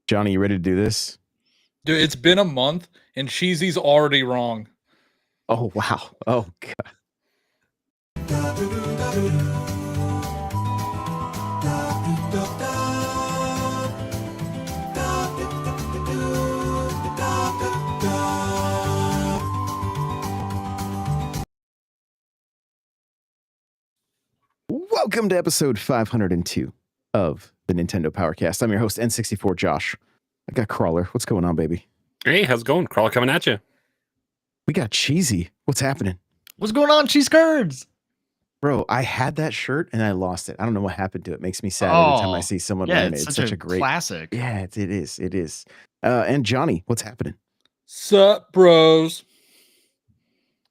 Johnny, you ready to do this? Dude, it's been a month and Cheesy's already wrong. Oh, wow. Oh, God. Welcome to episode 502 of the Nintendo Powercast. I'm your host, N64 Josh. I got Crawler. What's going on, baby? Hey, how's it going? Crawler coming at you. We got Cheesy. What's happening? What's going on, cheese curds? Bro, I had that shirt and I lost it. I don't know what happened to it. It makes me sad every time I see someone wearing it. It's such a great classic. Yeah, it is. It is. And Johnny, what's happening? Sup, bros?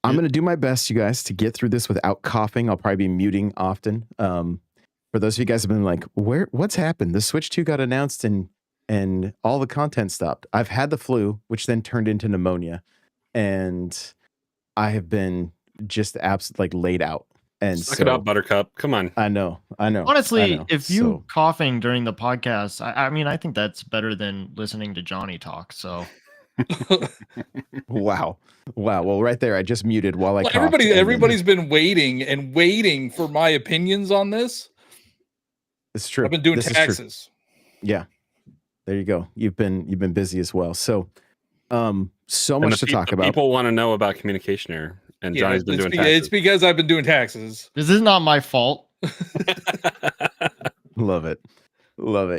I'm going to do my best, you guys, to get through this without coughing. I'll probably be muting often. For those of you guys who have been like, what's happened? The Switch 2 got announced and all the content stopped. I've had the flu, which then turned into pneumonia. And I have been just laid out. And Suck it up, Buttercup. Come on. I know. Honestly, if you coughing during the podcast, I mean, I think that's better than listening to Johnny talk. So, wow. Well, right there, I just muted while I coughed. Everybody's been waiting for my opinions on this. It's true. I've been doing taxes. Yeah, there you go. You've been busy as well. So much to talk about. People want to know about communication error. And Johnny's been doing taxes. It's because I've been doing taxes. This is not my fault. Love it.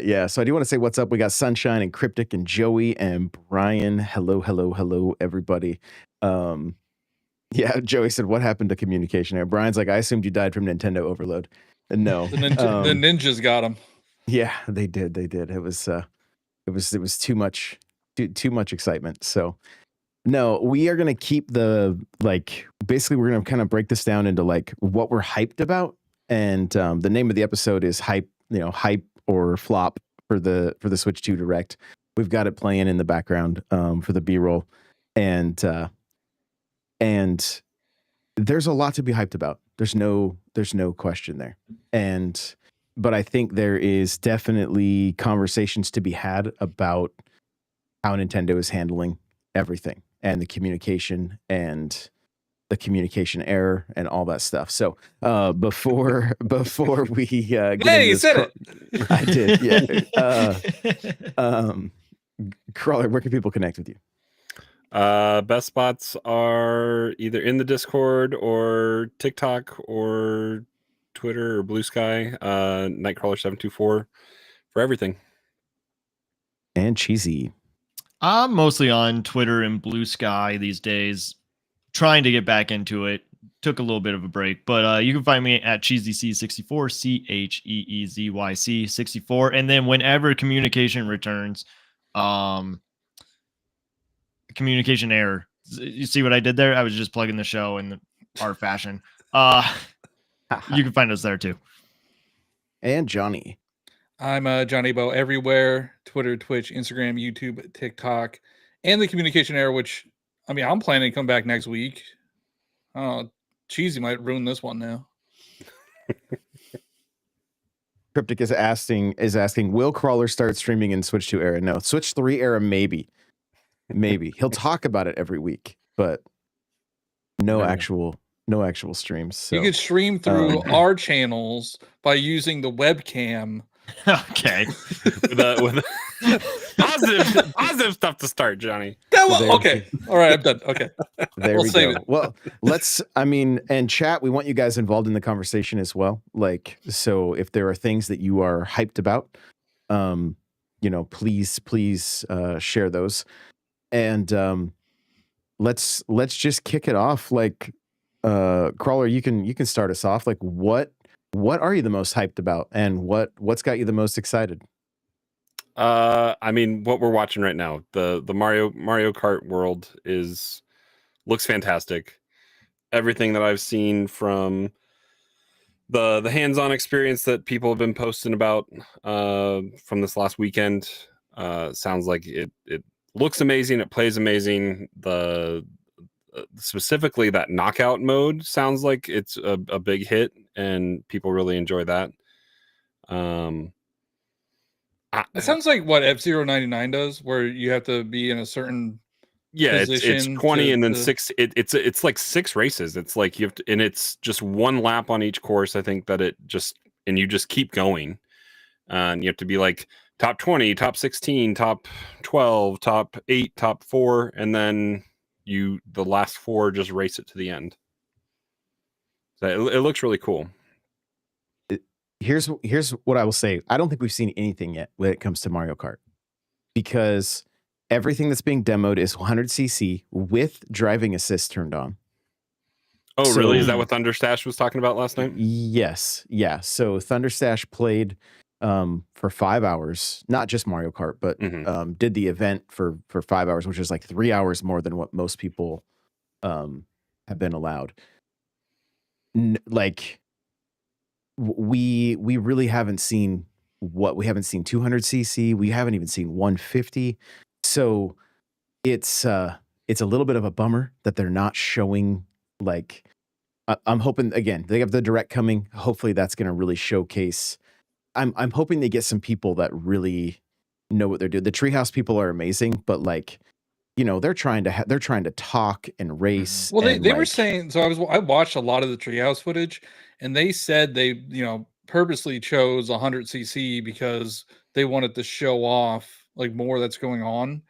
Yeah. So I do want to say what's up. We got Sunshine and Cryptic and Joey and Brian. Hello, everybody. Yeah, Joey said, what happened to communication error? Brian's like, I assumed you died from Nintendo overload. And no. The ninjas got him. Yeah, they did. It was too much excitement. So no, we are going to keep basically we're going to kind of break this down into what we're hyped about. And the name of the episode is hype or flop for the Switch 2 Direct. We've got it playing in the background for the B-roll. And there's a lot to be hyped about. There's no question there. But I think there is definitely conversations to be had about how Nintendo is handling everything. And the communication and the communication error and all that stuff. So before we get hey, you said it. I did, yeah. Crawler, where can people connect with you? Best spots are either in the Discord or TikTok or Twitter or Blue Sky. Nightcrawler724 for everything. And Cheesy. I'm mostly on Twitter and Blue Sky these days, trying to get back into it. Took a little bit of a break, but you can find me at CheezyC64, CheezyC 64. And then whenever communication returns, communication error. You see what I did there? I was just plugging the show in our fashion. You can find us there too. And Johnny. I'm Johnny Bo everywhere. Twitter, Twitch, Instagram, YouTube, TikTok, and the communication error, which, I mean, I'm planning to come back next week. Cheesy might ruin this one now. Cryptic is asking, will Crawler start streaming in Switch 2 era? No. Switch 3 era, maybe. He'll talk about it every week, but no actual streams. So. You can stream through our channels by using the webcam. Okay. with positive stuff to start, Johnny. Okay. All right, I'm done. Okay. There we go. Well, and chat, we want you guys involved in the conversation as well. So if there are things that you are hyped about, please share those. And let's just kick it off. Crawler, you can start us off. What are you the most hyped about, and what's got you the most excited? I mean, what we're watching right now, the Mario Kart world looks fantastic. Everything that I've seen from the hands-on experience that people have been posting about from this last weekend sounds like it looks amazing. It plays amazing. Specifically that knockout mode sounds like it's a big hit and people really enjoy that. I'm It sounds like what F-Zero 99 does, where you have to be in a certain it's position 20 and then to- 6. It's like 6 races. It's like you have to, and it's just one lap on each course. I think that and you just keep going, and you have to be like top 20, top 16, top 12, top 8, top 4, and then the last 4 just race it to the end. So it looks really cool. Here's what I will say. I don't think we've seen anything yet when it comes to Mario Kart, because everything that's being demoed is 100cc with driving assist turned on. Oh, So- really? Is that what Thunderstash was talking about last night? Yes. Yeah. So Thunderstash played for 5 hours, not just Mario Kart, but Mhm. did the event for 5 hours, which is like 3 hours more than what most people have been allowed. Like we really haven't seen we haven't seen 200cc. We haven't even seen 150. So it's a little bit of a bummer that they're not showing, like, I'm hoping, again, they have the direct coming. Hopefully that's going to really showcase. I'm hoping they get some people that really know what they're doing. The Treehouse people are amazing, but like, they're trying to talk and race. Well, and they were like, saying, so I watched a lot of the Treehouse footage, and they said they purposely chose 100cc because they wanted to show off like more that's going on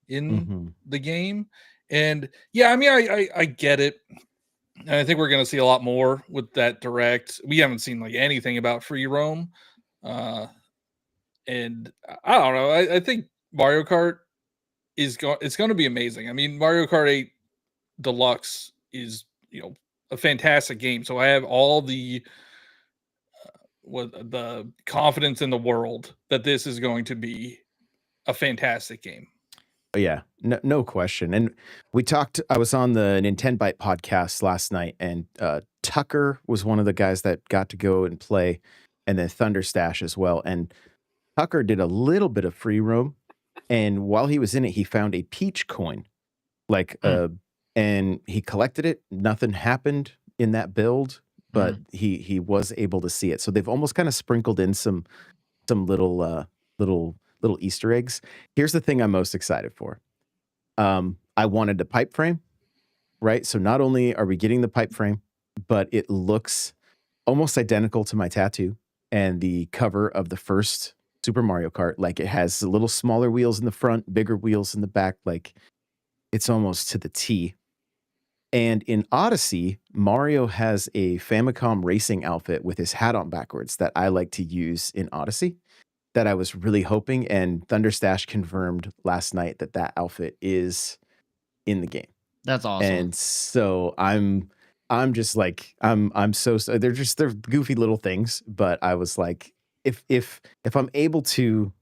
in mhm. the game. And yeah, I mean, I get it. And I think we're going to see a lot more with that direct. We haven't seen like anything about free roam. And I don't know. I think Mario Kart it's going to be amazing. I mean, Mario Kart 8 Deluxe is, a fantastic game. So I have all the the confidence in the world that this is going to be a fantastic game. Yeah, no question. And I was on the Nintendo Byte podcast last night, and Tucker was one of the guys that got to go and play, and then Thunderstash as well. And Tucker did a little bit of free roam, and while he was in it, he found a Peach coin, like and he collected it. Nothing happened in that build, but he was able to see it. So they've almost kind of sprinkled in some little Easter eggs. Here's the thing I'm most excited for. I wanted the pipe frame, right? So not only are we getting the pipe frame, but it looks almost identical to my tattoo and the cover of the first Super Mario Kart. Like, it has a little smaller wheels in the front, bigger wheels in the back. Like, it's almost to the T. And in Odyssey, Mario has a Famicom racing outfit with his hat on backwards that I like to use in Odyssey, that I was really hoping, and Thunderstash confirmed last night that outfit is in the game. That's awesome. And so I'm just like, they're goofy little things, but I was like, if I'm able to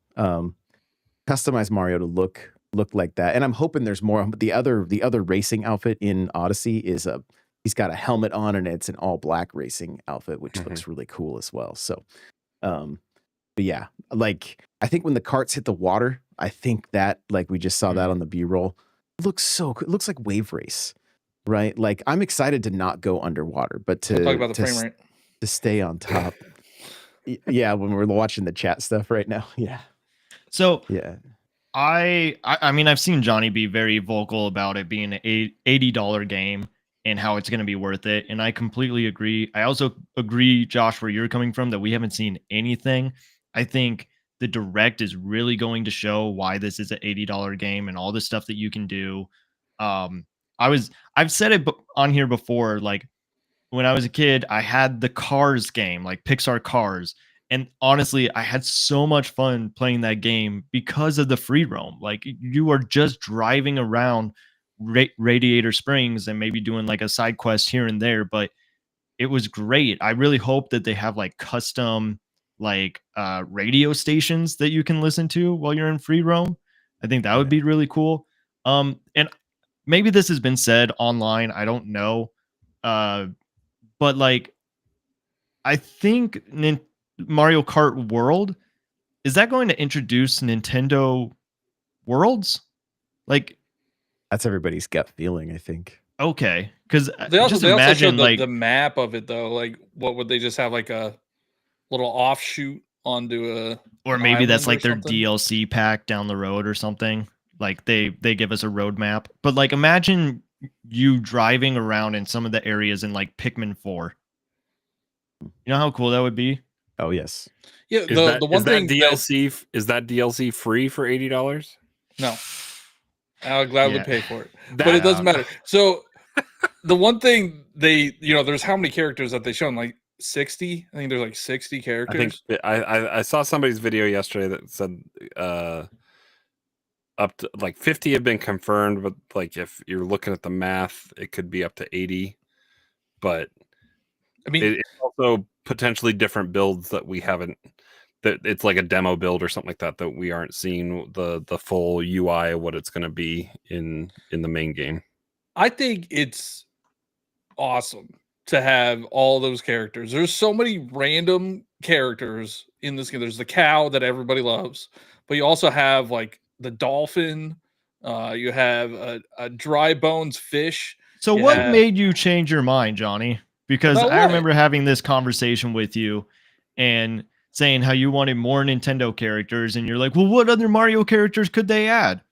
customize Mario to look like that, and I'm hoping there's more. But the other racing outfit in Odyssey is he's got a helmet on, and it's an all black racing outfit, which looks really cool as well. So but yeah, like, I think when the carts hit the water, I think that, like, we just saw that on the B-roll, it looks so good. It looks like Wave Race, right? Like, I'm excited to not go underwater, but to Talk about the frame rate. to stay on top. Yeah, when we're watching the chat stuff right now. Yeah. So Yeah. I mean, I've seen Johnny be very vocal about it being an $80 game and how it's going to be worth it. And I completely agree. I also agree, Josh, where you're coming from, that we haven't seen anything. I think the direct is really going to show why this is an $80 game and all the stuff that you can do. I've said it on here before, like, when I was a kid, I had the Cars game, like Pixar Cars. And honestly, I had so much fun playing that game because of the free roam. Like, you are just driving around Radiator Springs and maybe doing like a side quest here and there, but it was great. I really hope that they have like custom like radio stations that you can listen to while you're in free roam. I think that would be really cool. And maybe this has been said online, I don't know. But like, I think Mario Kart World, is that going to introduce Nintendo Worlds? Like, That's everybody's gut feeling, I think. okay, because They also just showed imagine like the map of it though. Like, what would they just have, like a little offshoot onto a Or an maybe that's island or like their something. DLC pack down the road or something. Like they give us a roadmap. But like imagine you driving around in some of the areas in like Pikmin 4. You know how cool that would be? Oh yes. Yeah, Is the one thing that DLC is that DLC free for $80? no, I'll gladly Yeah. pay for it, That- but it doesn't Yeah. matter. So the one thing there's how many characters that they shown, like 60? I think there's like 60 I think characters. I saw somebody's video yesterday that said up to like 50 have been confirmed, but like if you're looking at the math, it could be up to 80. But I mean, it's also potentially different builds that we haven't. That it's like a demo build or something like that that we aren't seeing the full UI of what it's going to be in the main game. I think it's awesome to have all those characters. There's so many random characters in this game. There's the cow that everybody loves, but you also have like the dolphin. You have a dry bones fish. So You what have- made you change your mind, Johnny? Because About I what? remember having this conversation with you and saying how you wanted more Nintendo characters, and you're like, well, what other Mario characters could they add?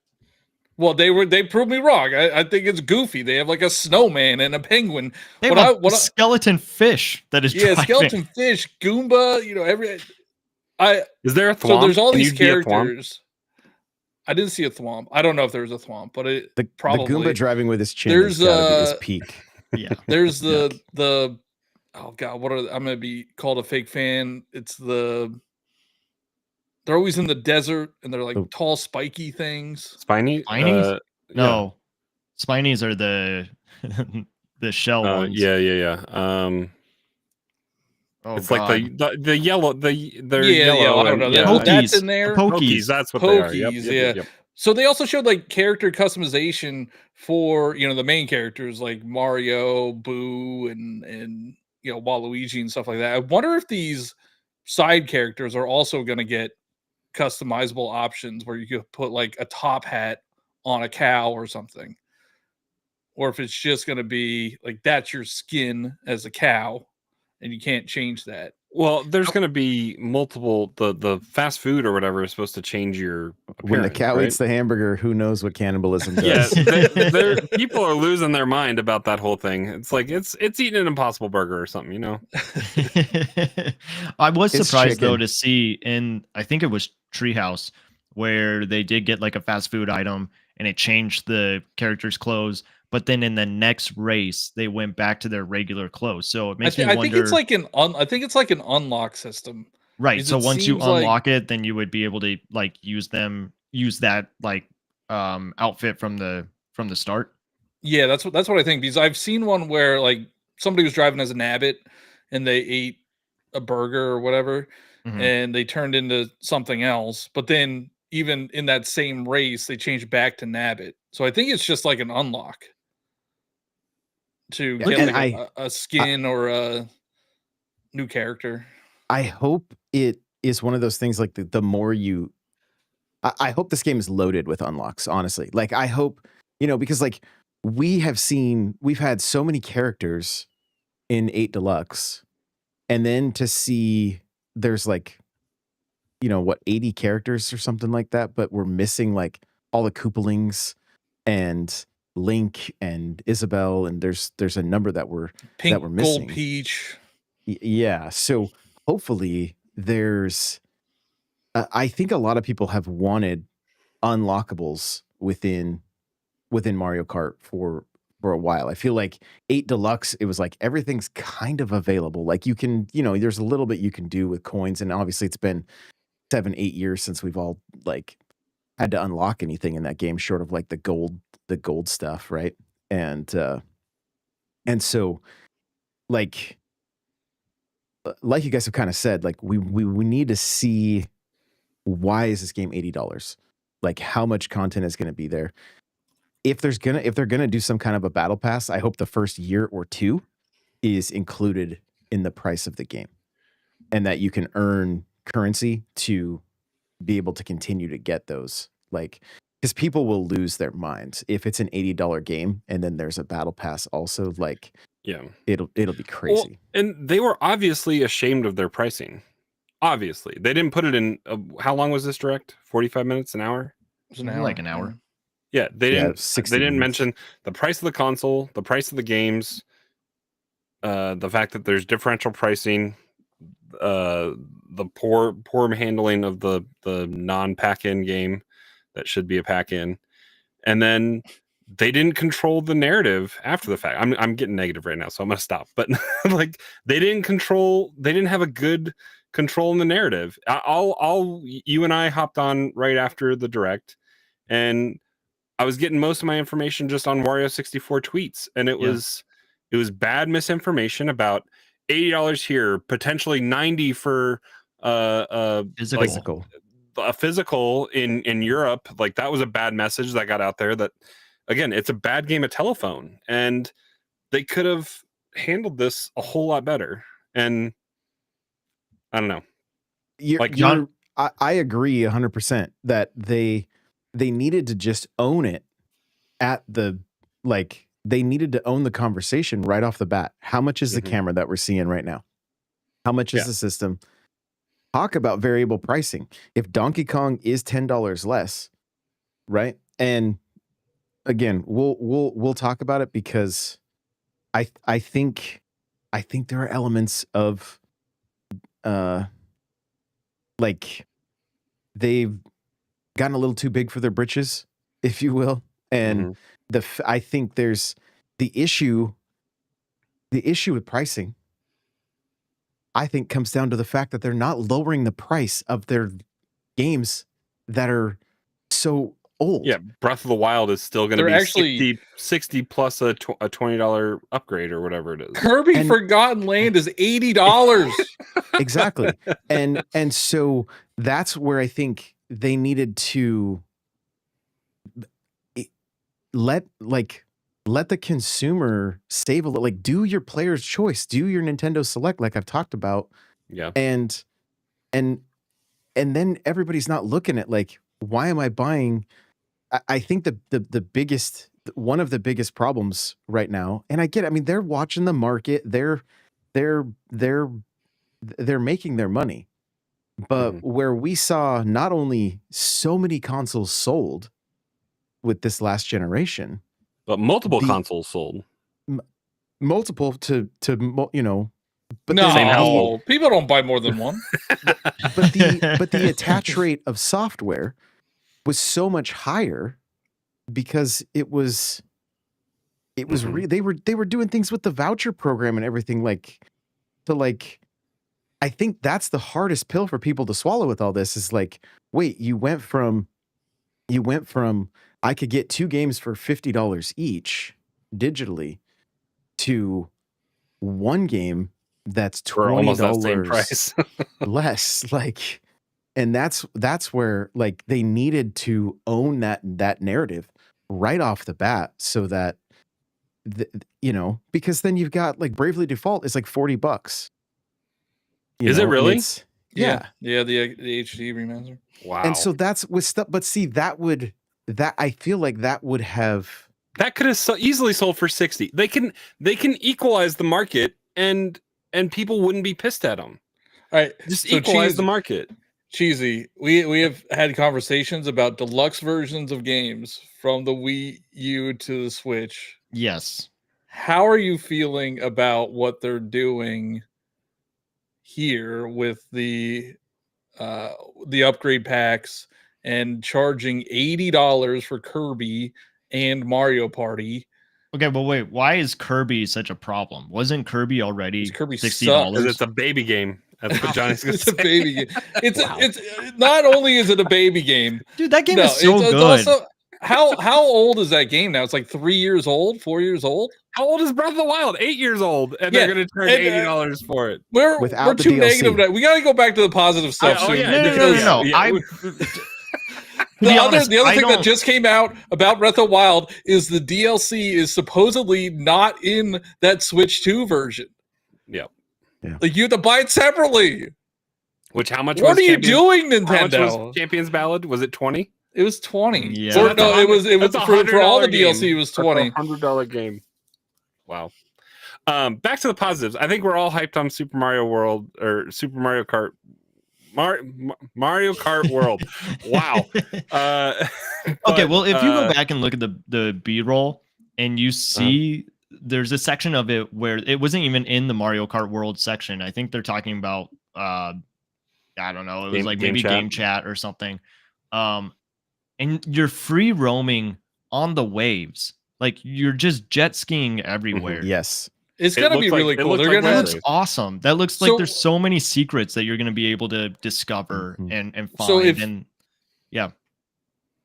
Well, they proved me wrong. I think it's goofy. They have like a snowman and a penguin. They have a skeleton fish that is driving. Skeleton fish, Goomba. Is there a thwomp? So there's all Can these you be a thwomp? characters. I didn't see a thwomp. I don't know if there was a thwomp, but The probably Goomba driving with his chin There's, has gotta be his peak. Yeah. there's the oh god, I'm gonna be called a fake fan. It's they're always in the desert and they're like Oh. tall, spiky things. Spiny? Spinies? No, Spinies are the the shell ones. Yeah. Oh, It's God. like the yellow. They're Yeah, yellow. I don't and- know. yeah. Pokies. That's in there. Pokies. That's what they are. Yep, Pokies, yep. So they also showed like character customization for the main characters like Mario, Boo, and Waluigi and stuff like that. I wonder if these side characters are also going to get customizable options where you could put like a top hat on a cow or something, or if it's just going to be like that's your skin as a cow and you can't change that. Well, there's going to be multiple. The fast food or whatever is supposed to change your When the appearance, cow right? eats the hamburger, who knows what cannibalism Yeah, does? people are losing their mind about that whole thing. It's like it's eating an Impossible Burger or something, I was It's surprised though chicken. to see I think it was Treehouse where they did get like a fast food item and it changed the character's clothes, but then in the next race they went back to their regular clothes. So it makes me wonder. I think it's like an unlock system. Right. because So it once you seems like- unlock it, then you would be able to like use that like outfit from the start. Yeah, that's what I think, because I've seen one where like somebody was driving as a nabbit and they ate a burger or whatever Mhm. and they turned into something else, but then even in that same race they changed back to nabbit. So I think it's just like an unlock to Look, get and like a skin or a new character. I hope it is one of those things like the more you I hope this game is loaded with unlocks, honestly. Like I hope, because like we've had so many characters in 8 Deluxe, and then to see there's like 80 characters or something like that, but we're missing like all the Koopalings and Link and Isabelle, and there's a number that we're Pink, we're gold, missing. peach. Yeah, so hopefully there's I think a lot of people have wanted unlockables within Mario Kart for a while. I feel like 8 Deluxe, it was like everything's kind of available. Like you can, there's a little bit you can do with coins, and obviously it's been 7-8 years since we've all like had to unlock anything in that game short of like the gold stuff, right? And so like you guys have kind of said, like we need to see, why is this game $80? Like how much content is going to be there? If they're gonna do some kind of a battle pass, I hope the first year or two is included in the price of the game, and that you can earn currency to be able to continue to get those. Like, because people will lose their minds if it's an $80 game and then there's a battle pass also. Like, Yeah, it'll be crazy. Well, and they were obviously ashamed of their pricing. Obviously, they didn't put it in. How long was this direct? 45 minutes, an hour? It was Like an hour. Yeah, they Yeah, didn't. 60 They didn't minutes. mention the price of the console, the price of the games, the fact that there's differential pricing, the poor handling of the non-pack-in game that should be a pack-in, and then they didn't control the narrative after the fact. I'm getting negative right now, so I'm gonna stop. But like they didn't have a good control in the narrative. You and I hopped on right after the direct, and I was getting most of my information just on Wario64 tweets, and it was bad misinformation about $80 here, potentially 90 for Physical. like Physical. a physical in Europe. Like that was a bad message that got out there. That again, it's a bad game of telephone, and they could have handled this a whole lot better. And I don't know. I agree 100% that they needed to just own it at the they needed to own the conversation right off the bat. How much is the camera that we're seeing right now? How much is the system? Talk about variable pricing. If Donkey Kong is $10 less, right? And again, we'll talk about it because I think there are elements of like they've gotten a little too big for their britches, if you will. And I think there's the issue with pricing, I think, comes down to the fact that they're not lowering the price of their games that are so old. Yeah, Breath of the Wild is still going to be actually 60 plus a $20 upgrade or whatever it is. Kirby Forgotten Land is $80. Exactly. And so that's where I think they needed to let the consumer save a little, like do your player's choice, do your Nintendo Select, like I've talked about. Yeah. And then everybody's not looking at like, why am I buying? I think the biggest, one of the biggest problems right now, and I get it, I mean, they're watching the market, they're making their money. But where we saw not only so many consoles sold with this last generation, but multiple consoles sold. Multiple to you know, but no, same household. People don't buy more than one. but the attach rate of software was so much higher because it was they were doing things with the voucher program and everything, like to like. I think that's the hardest pill for people to swallow with all this is like, wait, you went from I could get 2 games for $50 each digitally to 1 game that's $20 almost that same price less. Like, and that's where like they needed to own that narrative right off the bat so that you know, because then you've got like Bravely Default is like $40. Is it really? Yeah, the HD remaster. Wow. And so that's with stuff, but see, that I feel like that would have could have easily sold for 60. They can equalize the market and people wouldn't be pissed at them. All right, just equalize the market. Cheesy. We have had conversations about deluxe versions of games from the Wii U to the Switch. Yes. How are you feeling about what they're doing here with the upgrade packs and charging $80 for Kirby and Mario Party? Okay, but wait, why is Kirby such a problem? Wasn't Kirby already Kirby $60? Because it's a baby game. That's what Johnny's gonna say. It's a baby game. It's not only is it a baby game, dude. That game is so good. It's also, how old is that game now? It's like 3 years old, 4 years old. How old is Breath of the Wild? 8 years old, and they're going to charge $80 for it. We're too negative. We got to go back to the positive stuff soon. No. The other thing that just came out about Breath of the Wild is the DLC is supposedly not in that Switch 2 version. Yep. Yeah. Like you have to buy it separately. Which how much? What are you doing, Nintendo? How much was Champions Ballad? Was it 20? It was 20. Yeah. So no, it was for all the DLC. It was 20. $100 game. Wow. Back to the positives. I think we're all hyped on Super Mario World or Super Mario Kart Mario Kart World. Wow. Okay, well, if you go but, back and look at the B-roll and you see there's a section of it where it wasn't even in the Mario Kart World section. I think they're talking about I don't know, it was like maybe game chat or something. And you're free roaming on the waves. Like you're just jet skiing everywhere. Yes. It's gonna be really cool. They're They're That gonna. looks awesome. That looks like there's so many secrets that you're going to be able to discover and find. So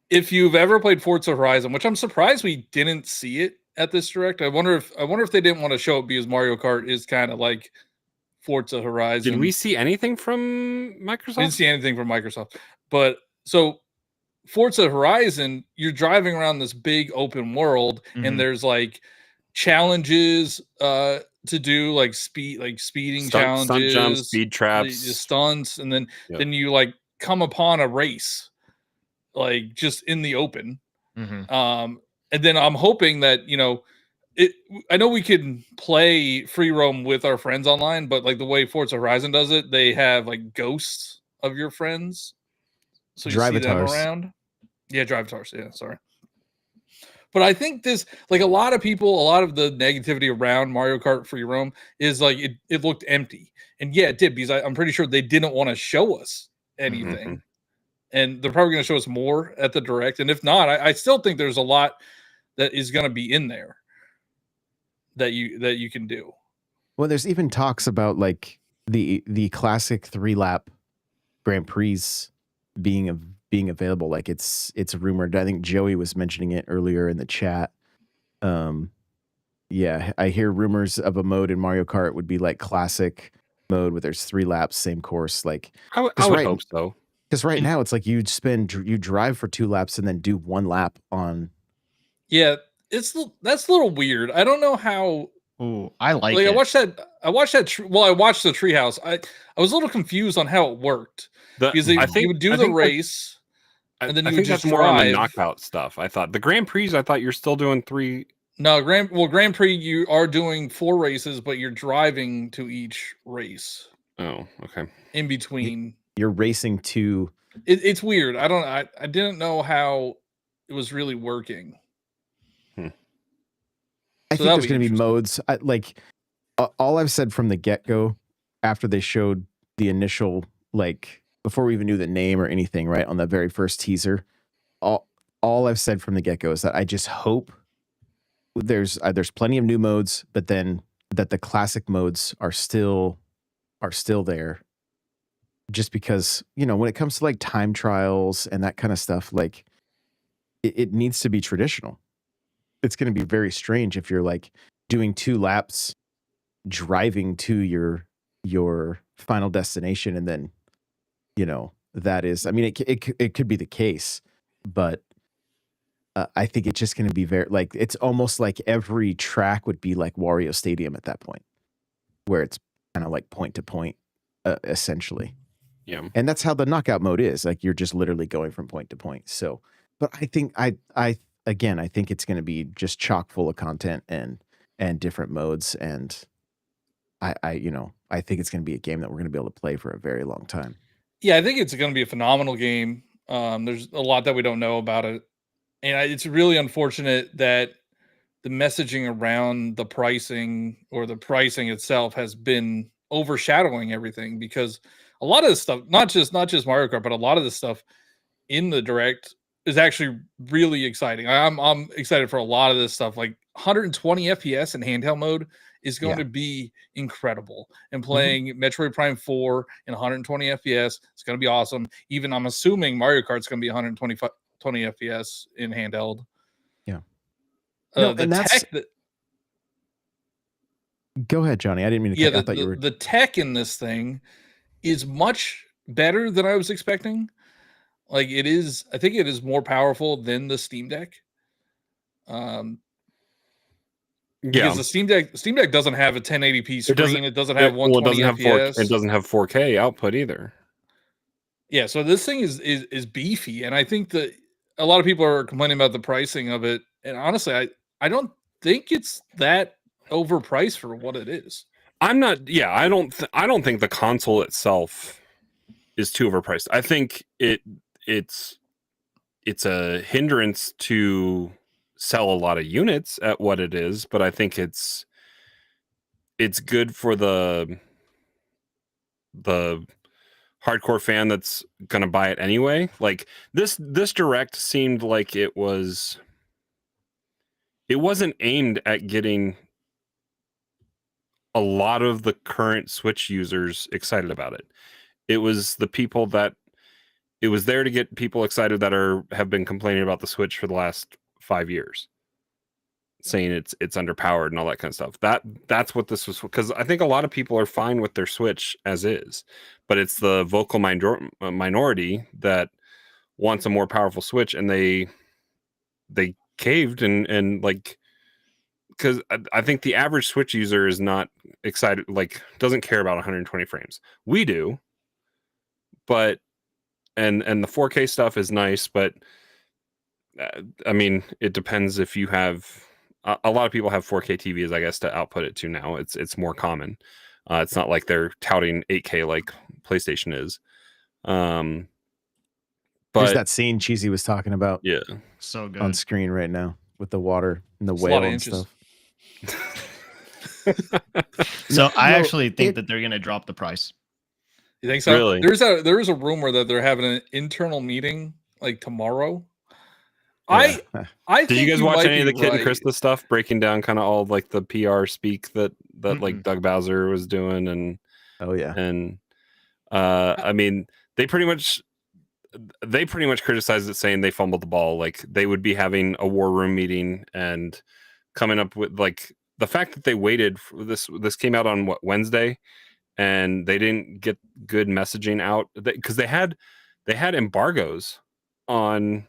if you've ever played Forza Horizon, which I'm surprised we didn't see it at this direct, I wonder if they didn't want to show it because Mario Kart is kind of like Forza Horizon. Did we see anything from Microsoft? Didn't see anything from Microsoft. But so Forza Horizon, you're driving around this big open world, and there's like challenges to do, like speeding challenges, stunt jumps, speed traps, the stunts, and then you like come upon a race, like just in the open. And then I'm hoping that I know we can play free roam with our friends online, but like the way Forza Horizon does it, they have like ghosts of your friends, so you see them around. Yeah, drivatars. Yeah, sorry. But I think this, like a lot of the negativity around Mario Kart free roam is like it looked empty, and yeah, it did, because I'm pretty sure they didn't want to show us anything, and they're probably going to show us more at the direct. And if not, I still think there's a lot that is going to be in there that you can do. Well, there's even talks about like the classic 3-lap Grand Prix being available. Like it's rumored. I think Joey was mentioning it earlier in the chat. Yeah, I hear rumors of a mode in Mario Kart would be like classic mode where there's 3 laps, same course. Like I would hope so. Because right now it's like you drive for 2 laps and then do 1 lap on. Yeah, that's a little weird. I don't know how. Oh, I like it. I watched that. I watched the Treehouse. I was a little confused on how it worked, because you would do the race, and then you would just more drive. on the knockout stuff. I thought the Grand Prix. I thought you're still doing 3. No, Grand Prix, you are doing 4 races, but you're driving to each race. Oh, okay. In between, you're racing to. It's weird. I didn't know how it was really working. I think there's going to be modes. All I've said from the get-go, after they showed the initial, like before we even knew the name or anything, right, on the very first teaser, all I've said from the get-go is that I just hope there's plenty of new modes, but then that the classic modes are still there. Just because, when it comes to like time trials and that kind of stuff, like it needs to be traditional. It's going to be very strange if you're like doing 2 laps, driving to your final destination, and then, that is. I mean, it could be the case, but I think it's just going to be very like it's almost like every track would be like Wario Stadium at that point, where it's kind of like point to point, essentially. Yeah, and that's how the knockout mode is. Like you're just literally going from point to point. So, but I think Again, I think it's going to be just chock full of content and different modes, and I think it's going to be a game that we're going to be able to play for a very long time. Yeah, I think it's going to be a phenomenal game. There's a lot that we don't know about it, and it's really unfortunate that the messaging around the pricing or the pricing itself has been overshadowing everything, because a lot of this stuff, not just Mario Kart, but a lot of this stuff in the direct is actually really exciting. I'm excited for a lot of this stuff. Like 120 FPS in handheld mode is going to be incredible. And playing Metroid Prime 4 in 120 FPS, it's going to be awesome. Even I'm assuming Mario Kart's going to be 120 FPS in handheld. Yeah. Go ahead, Johnny. I didn't mean to. Yeah, the tech in this thing is much better than I was expecting. Like it is, I think it is more powerful than the Steam Deck. Because the Steam Deck doesn't have a 1080p screen. It doesn't have 120 FPS. It doesn't have 4K output either. Yeah, so this thing is beefy, and I think that a lot of people are complaining about the pricing of it. And honestly, I don't think it's that overpriced for what it is. I'm not. Yeah, I don't think the console itself too overpriced. I think it's a hindrance to sell a lot of units at what it is, but I think it's good for the hardcore fan that's gonna buy it anyway. Like this direct seemed like it wasn't aimed at getting a lot of the current Switch users excited about it. It was the people that it was there to get people excited that have been complaining about the Switch for the last 5 years, saying it's underpowered and all that kind of stuff. That's what this was, because I think a lot of people are fine with their Switch as is, but it's the vocal minority that wants a more powerful Switch, and they caved and like, because I think the average Switch user is not excited, like doesn't care about 120 frames. We do, but and the 4K stuff is nice, but I mean, it depends if you have. A lot of people have 4K TVs, I guess, to output it to now. It's more common. It's not like they're touting 8K like PlayStation is. There's But that scene Cheesy was talking about yeah, So good. on screen right now with the water and the It's a whale lot of and inches. stuff. So I No, actually think that they're going to drop the price. You think so? Really? There is a rumor that they're having an internal meeting like tomorrow. Yeah. I did think you guys watch might any of be the Kid and right. Krista stuff, breaking down kind of all like the PR speak that like Doug Bowser was doing, and Oh yeah. and I mean, they pretty much criticized it, saying they fumbled the ball. Like they would be having a war room meeting and coming up with, like, the fact that they waited for this came out on Wednesday, and they didn't get good messaging out, because they had embargoes on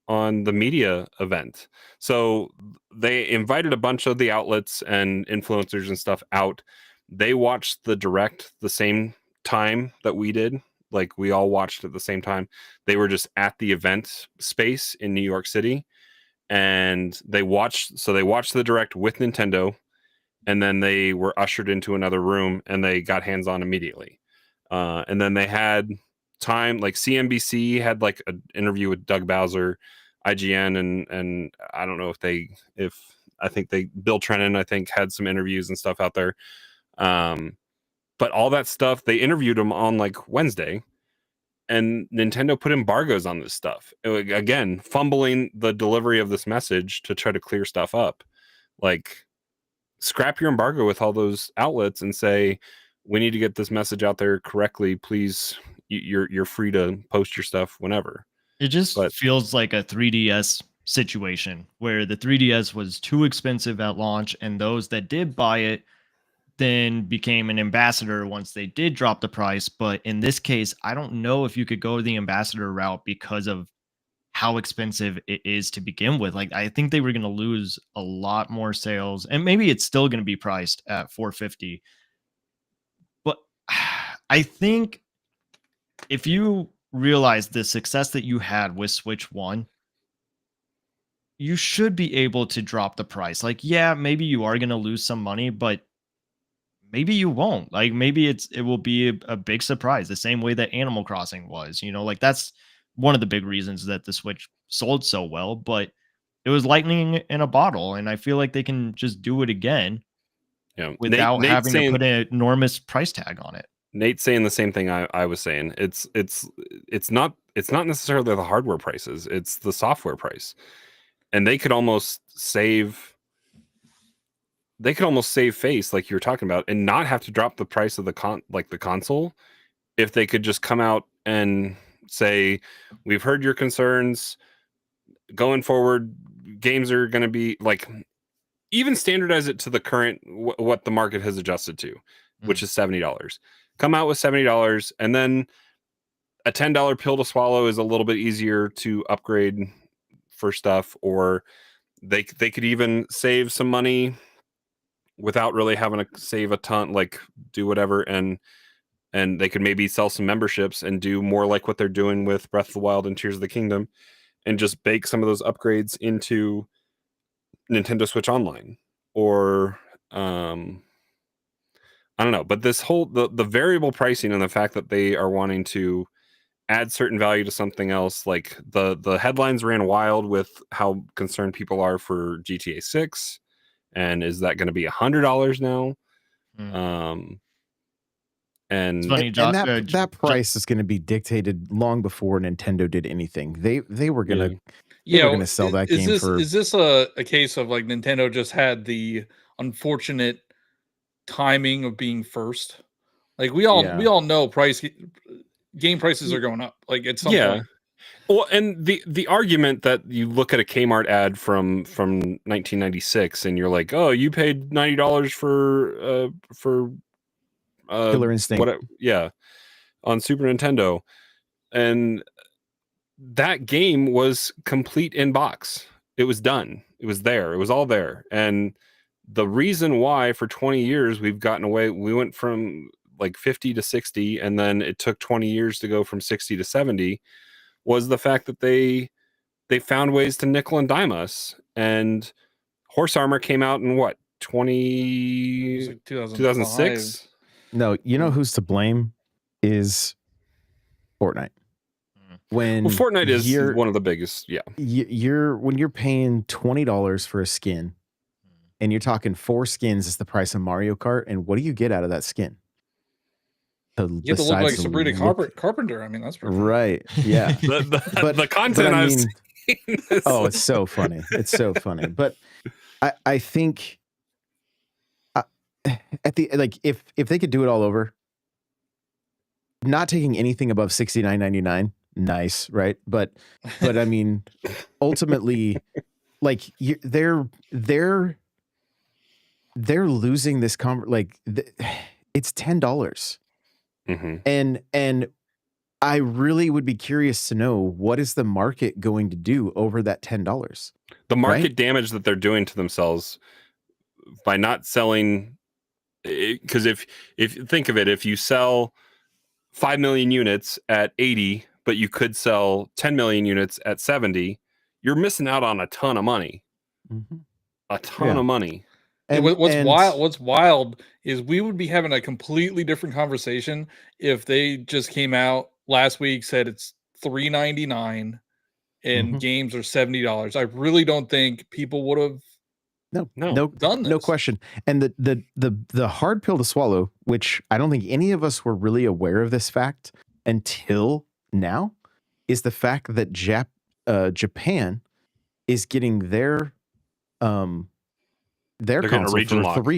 the media event. So they invited a bunch of the outlets and influencers and stuff out. They watched the direct the same time that we did. Like we all watched at the same time. They were just at the event space in New York City, and they watched the direct with Nintendo, and then they were ushered into another room and they got hands-on immediately. And then they had time, like CNBC had like an interview with Doug Bowser, IGN, and I don't know if I think Bill Trennan, I think, had some interviews and stuff out there. But all that stuff, they interviewed him on like Wednesday, and Nintendo put embargoes on this stuff. Again, fumbling the delivery of this message to try to clear stuff up. Like, scrap your embargo with all those outlets and say, we need to get this message out there correctly. Please, you're free to post your stuff whenever. It just feels like a 3DS situation where the 3DS was too expensive at launch, and those that did buy it then became an ambassador once they did drop the price. But in this case, I don't know if you could go the ambassador route because of how expensive it is to begin with. Like, I think they were going to lose a lot more sales, and maybe it's still going to be priced at $450. But I think if you realize the success that you had with Switch 1, you should be able to drop the price. Like, yeah, maybe you are going to lose some money, but maybe you won't. Like, maybe it will be a big surprise, the same way that Animal Crossing was. Like, that's one of the big reasons that the Switch sold so well. But it was lightning in a bottle, and I feel like they can just do it again, without having to put an enormous price tag on it. Nate's saying the same thing I was saying. It's not necessarily the hardware prices, it's the software price. And they could almost save face, like you were talking about, and not have to drop the price of the console, if they could just come out and say, we've heard your concerns. Going forward, games are going to be like, even standardize it to the current what the market has adjusted to, which is $70. Come out with $70, and then a $10 pill to swallow is a little bit easier to upgrade for stuff, or they could even save some money without really having to save a ton, like do whatever, and they could maybe sell some memberships and do more like what they're doing with Breath of the Wild and Tears of the Kingdom, and just bake some of those upgrades into Nintendo Switch Online, or I don't know, but this whole the variable pricing and the fact that they are wanting to add certain value to something else, like the headlines ran wild with how concerned people are for GTA 6, and is that going to be $100 now? Mm. And It's funny, And that price is going to be dictated long before Nintendo did anything. They were gonna they were gonna sell that game for. Is this a case of like Nintendo just had the unfortunate timing of being first? Like we all know game prices are going up. Like at some point. Well, and the argument that you look at a Kmart ad from 1996 and you're like, oh, you paid $90 for Killer Instinct, on Super Nintendo, and that game was complete in box. It was done. It was there. It was all there. And the reason why for 20 years we've gotten away, we went from like 50 to 60, and then it took 20 years to go from 60 to 70, was the fact that they found ways to nickel and dime us. And Horse Armor came out in what, 2006? No, you know who's to blame is Fortnite. When Fortnite is one of the biggest, when you're paying $20 for a skin, and you're talking 4 skins is the price of Mario Kart, and what do you get out of that skin? You get to look like Sabrina Carpenter. I mean, that's pretty right. Yeah, but the content I've seen. Oh, it's so funny. It's so funny. But I think at the if they could do it all over, not taking anything above $69.99, nice, right? But I mean, ultimately, like they're losing this it's $10. And I really would be curious to know, what is the market going to do over that $10? The market damage that they're doing to themselves by not selling, because if think of it, if you sell 5 million units at 80, but you could sell 10 million units at 70, you're missing out on a ton of money. A ton of money. And what's wild is we would be having a completely different conversation if they just came out last week, said it's $3.99 and games are $70. I really don't think people would have done this. No question. And the hard pill to swallow, which I don't think any of us were really aware of this fact until now, is the fact that Japan is getting their console for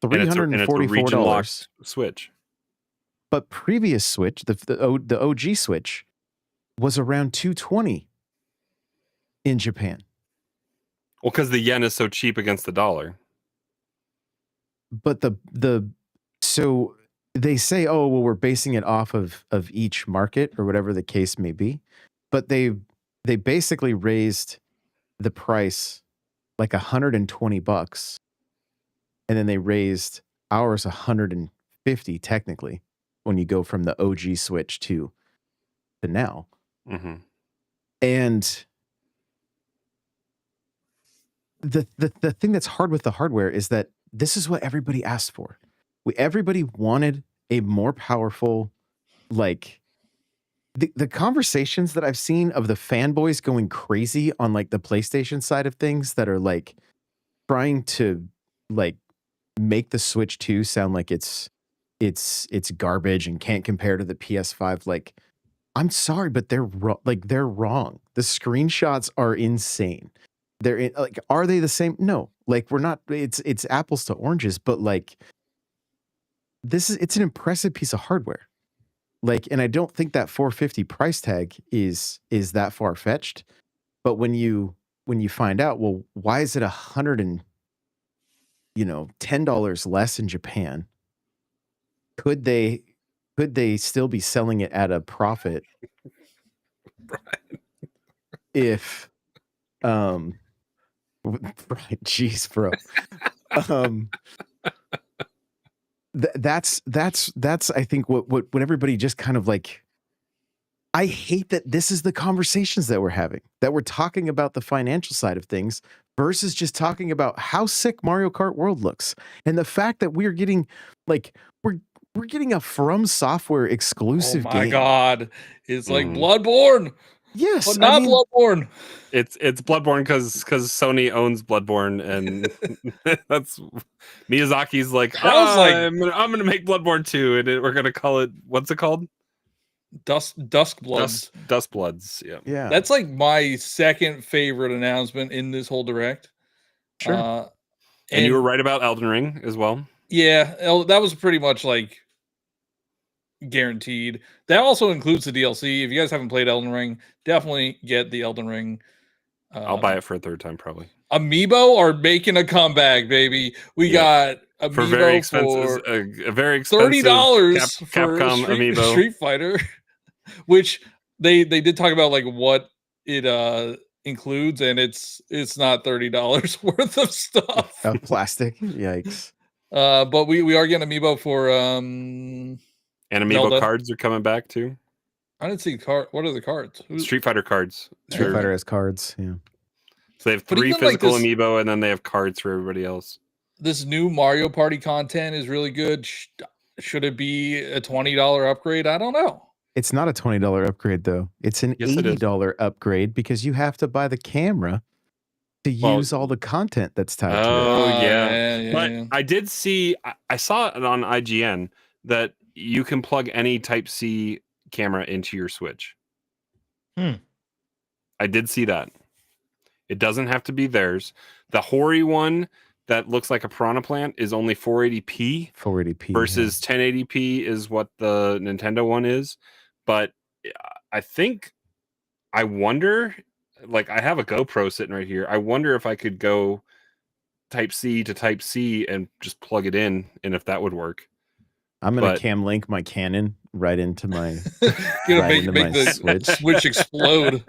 $344 Switch. But previous Switch, the OG Switch, was around $220 in Japan. Well, because the yen is so cheap against the dollar. But so they say, oh well, we're basing it off of each market or whatever the case may be. But they basically raised the price like $120, and then they raised ours $150 technically when you go from the OG Switch to now. And the thing that's hard with the hardware is that this is what everybody asked for. Everybody wanted a more powerful, like the conversations that I've seen of the fanboys going crazy on like the PlayStation side of things that are like trying to like make the Switch 2 sound like it's garbage and can't compare to the PS5. Like, I'm sorry, but they're wrong. The screenshots are insane. Are they the same? No, like we're not. It's apples to oranges, but like it's an impressive piece of hardware. Like, and I don't think that $450 price tag is that far fetched. But when you find out, well, why is it $10 less in Japan? Could they still be selling it at a profit? If right, jeez, bro. That's I think what everybody just kind of like. I hate that this is the conversations that we're having, that we're talking about the financial side of things versus just talking about how sick Mario Kart World looks. And the fact that we're getting like we're getting a From Software Oh exclusive my game. god. It's like Mhm. Bloodborne, Yes, but not Bloodborne. It's Bloodborne because Sony owns Bloodborne, and that's Miyazaki's like, That was like- I'm gonna make Bloodborne 2, and we're gonna call it, what's it called? Dusk Bloods. Dust Bloods. Yeah. Yeah, That's like my second favorite announcement in this whole direct. sure. And you were right about Elden Ring as well. Yeah, that was pretty much like guaranteed. That also includes the DLC. If you guys haven't played Elden Ring, definitely get the Elden Ring. I'll buy it for a third time probably. Amiibo are making a comeback, baby. We got Amiibo For very expensive, a very expensive $30 for Capcom Amiibo. Street Fighter, which they did talk about like what it includes, and it's not $30 worth of stuff. Of plastic. Yikes. But we are getting Amiibo for And Amiibo Zelda. cards are coming back too. I didn't see what are the cards? Street Fighter cards. Street Fighter has cards. Yeah. So they have But 3 even, like, physical this- Amiibo, and then they have cards for everybody else. This new Mario Party content is really good. Should it be a $20 upgrade? I don't know. It's not a $20 upgrade though. It's an Yes, it is. $80 upgrade because you have to buy the camera to use all the content that's tied to it. Oh yeah. yeah, But yeah. I did see, I saw it on IGN that you can plug any Type C camera into your Switch. I did see that. It doesn't have to be theirs. The Hori one that looks like a piranha plant is only 480p 480p versus 1080p is what the Nintendo one is. But I wonder, like, I have a GoPro sitting right here. I wonder if I could go Type C to Type C and just plug it in, and if that would work. I'm gonna but- cam link my Canon right into my Gonna right into make my the Switch. Switch explode.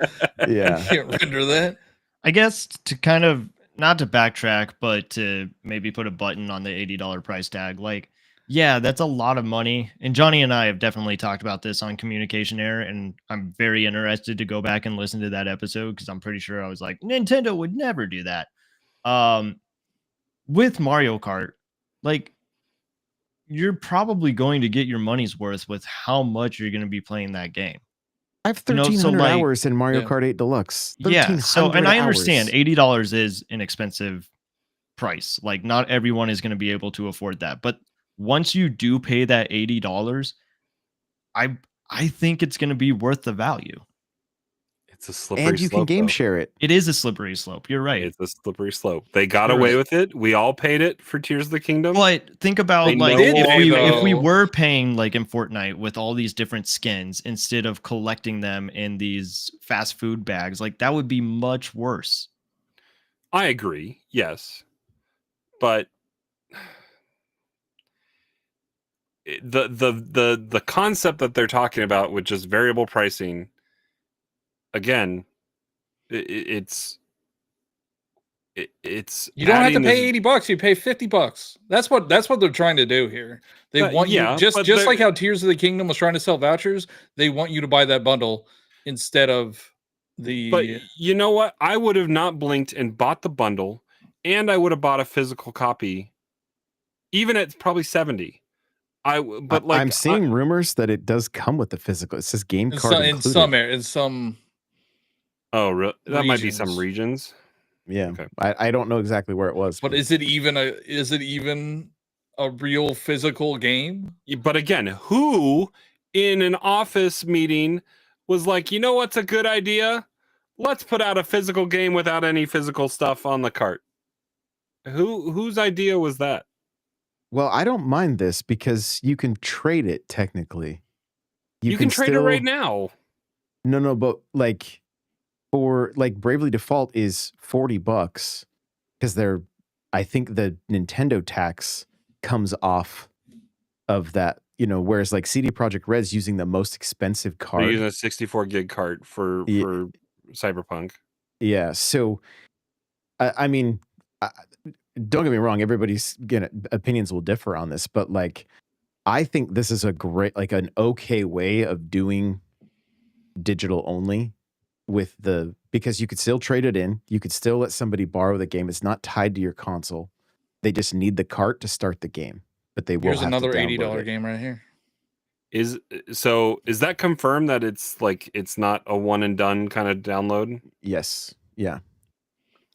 Yeah. Can't render that. I guess to kind of not to backtrack, but to maybe put a button on the $80 price tag. Like, yeah, that's a lot of money. And Johnny and I have definitely talked about this on Communication Error, and I'm very interested to go back and listen to that episode because I'm pretty sure I was like, Nintendo would never do that. With Mario Kart, like, you're probably going to get your money's worth with how much you're going to be playing that game. I have You know, so, 1,300 like- hours in Mario Yeah. Kart 8 Deluxe. Yeah, so and 1,300 I understand hours. $80 is an expensive price. Like, not everyone is going to be able to afford that. But once you do pay that $80, I think it's going to be worth the value. It's a slippery And you can slope, game though. share it. It is a slippery slope. You're right. It's a slippery slope. They got You're away right. with it. We all paid it for Tears of the Kingdom. But think about They like know if we though. were paying like in Fortnite with all these different skins instead of collecting them in these fast food bags, like that would be much worse. I agree. Yes. But the concept that they're talking about, which is variable pricing, again, it's You don't have to adding pay this- $80. You pay $50. That's what they're trying to do here. They want yeah, you just but just they're- like how Tears of the Kingdom was trying to sell vouchers. They want you to buy that bundle instead of the. But you know what? I would have not blinked and bought the bundle, and I would have bought a physical copy, even at probably 70. I'm seeing rumors that it does come with the physical. It says game in card some included. in some Oh, really? That might be some regions. regions. Yeah, Okay. I don't know exactly where it was, But is it even a real physical game? But again, who in an office meeting was like, you know what's a good idea? Let's put out a physical game without any physical stuff on the cart. Whose idea was that? well, I don't mind this because you can trade it technically. You can trade it right now. No, but like for like Bravely Default is $40 because I think the Nintendo tax comes off of that, you know, whereas like CD Projekt Red's using the most expensive They're card. using a 64 gig cart for Cyberpunk. Yeah, so I mean, don't get me wrong, everybody's opinions will differ on this, but like I think this is a great, like an okay way of doing digital only with because you could still trade it in, you could still let somebody borrow the game. It's not tied to your console. They just need the cart to start the game. but they will Here's have another to $80 download it. game right here. Is that confirmed that it's not a one and done kind of download? Yes. Yeah.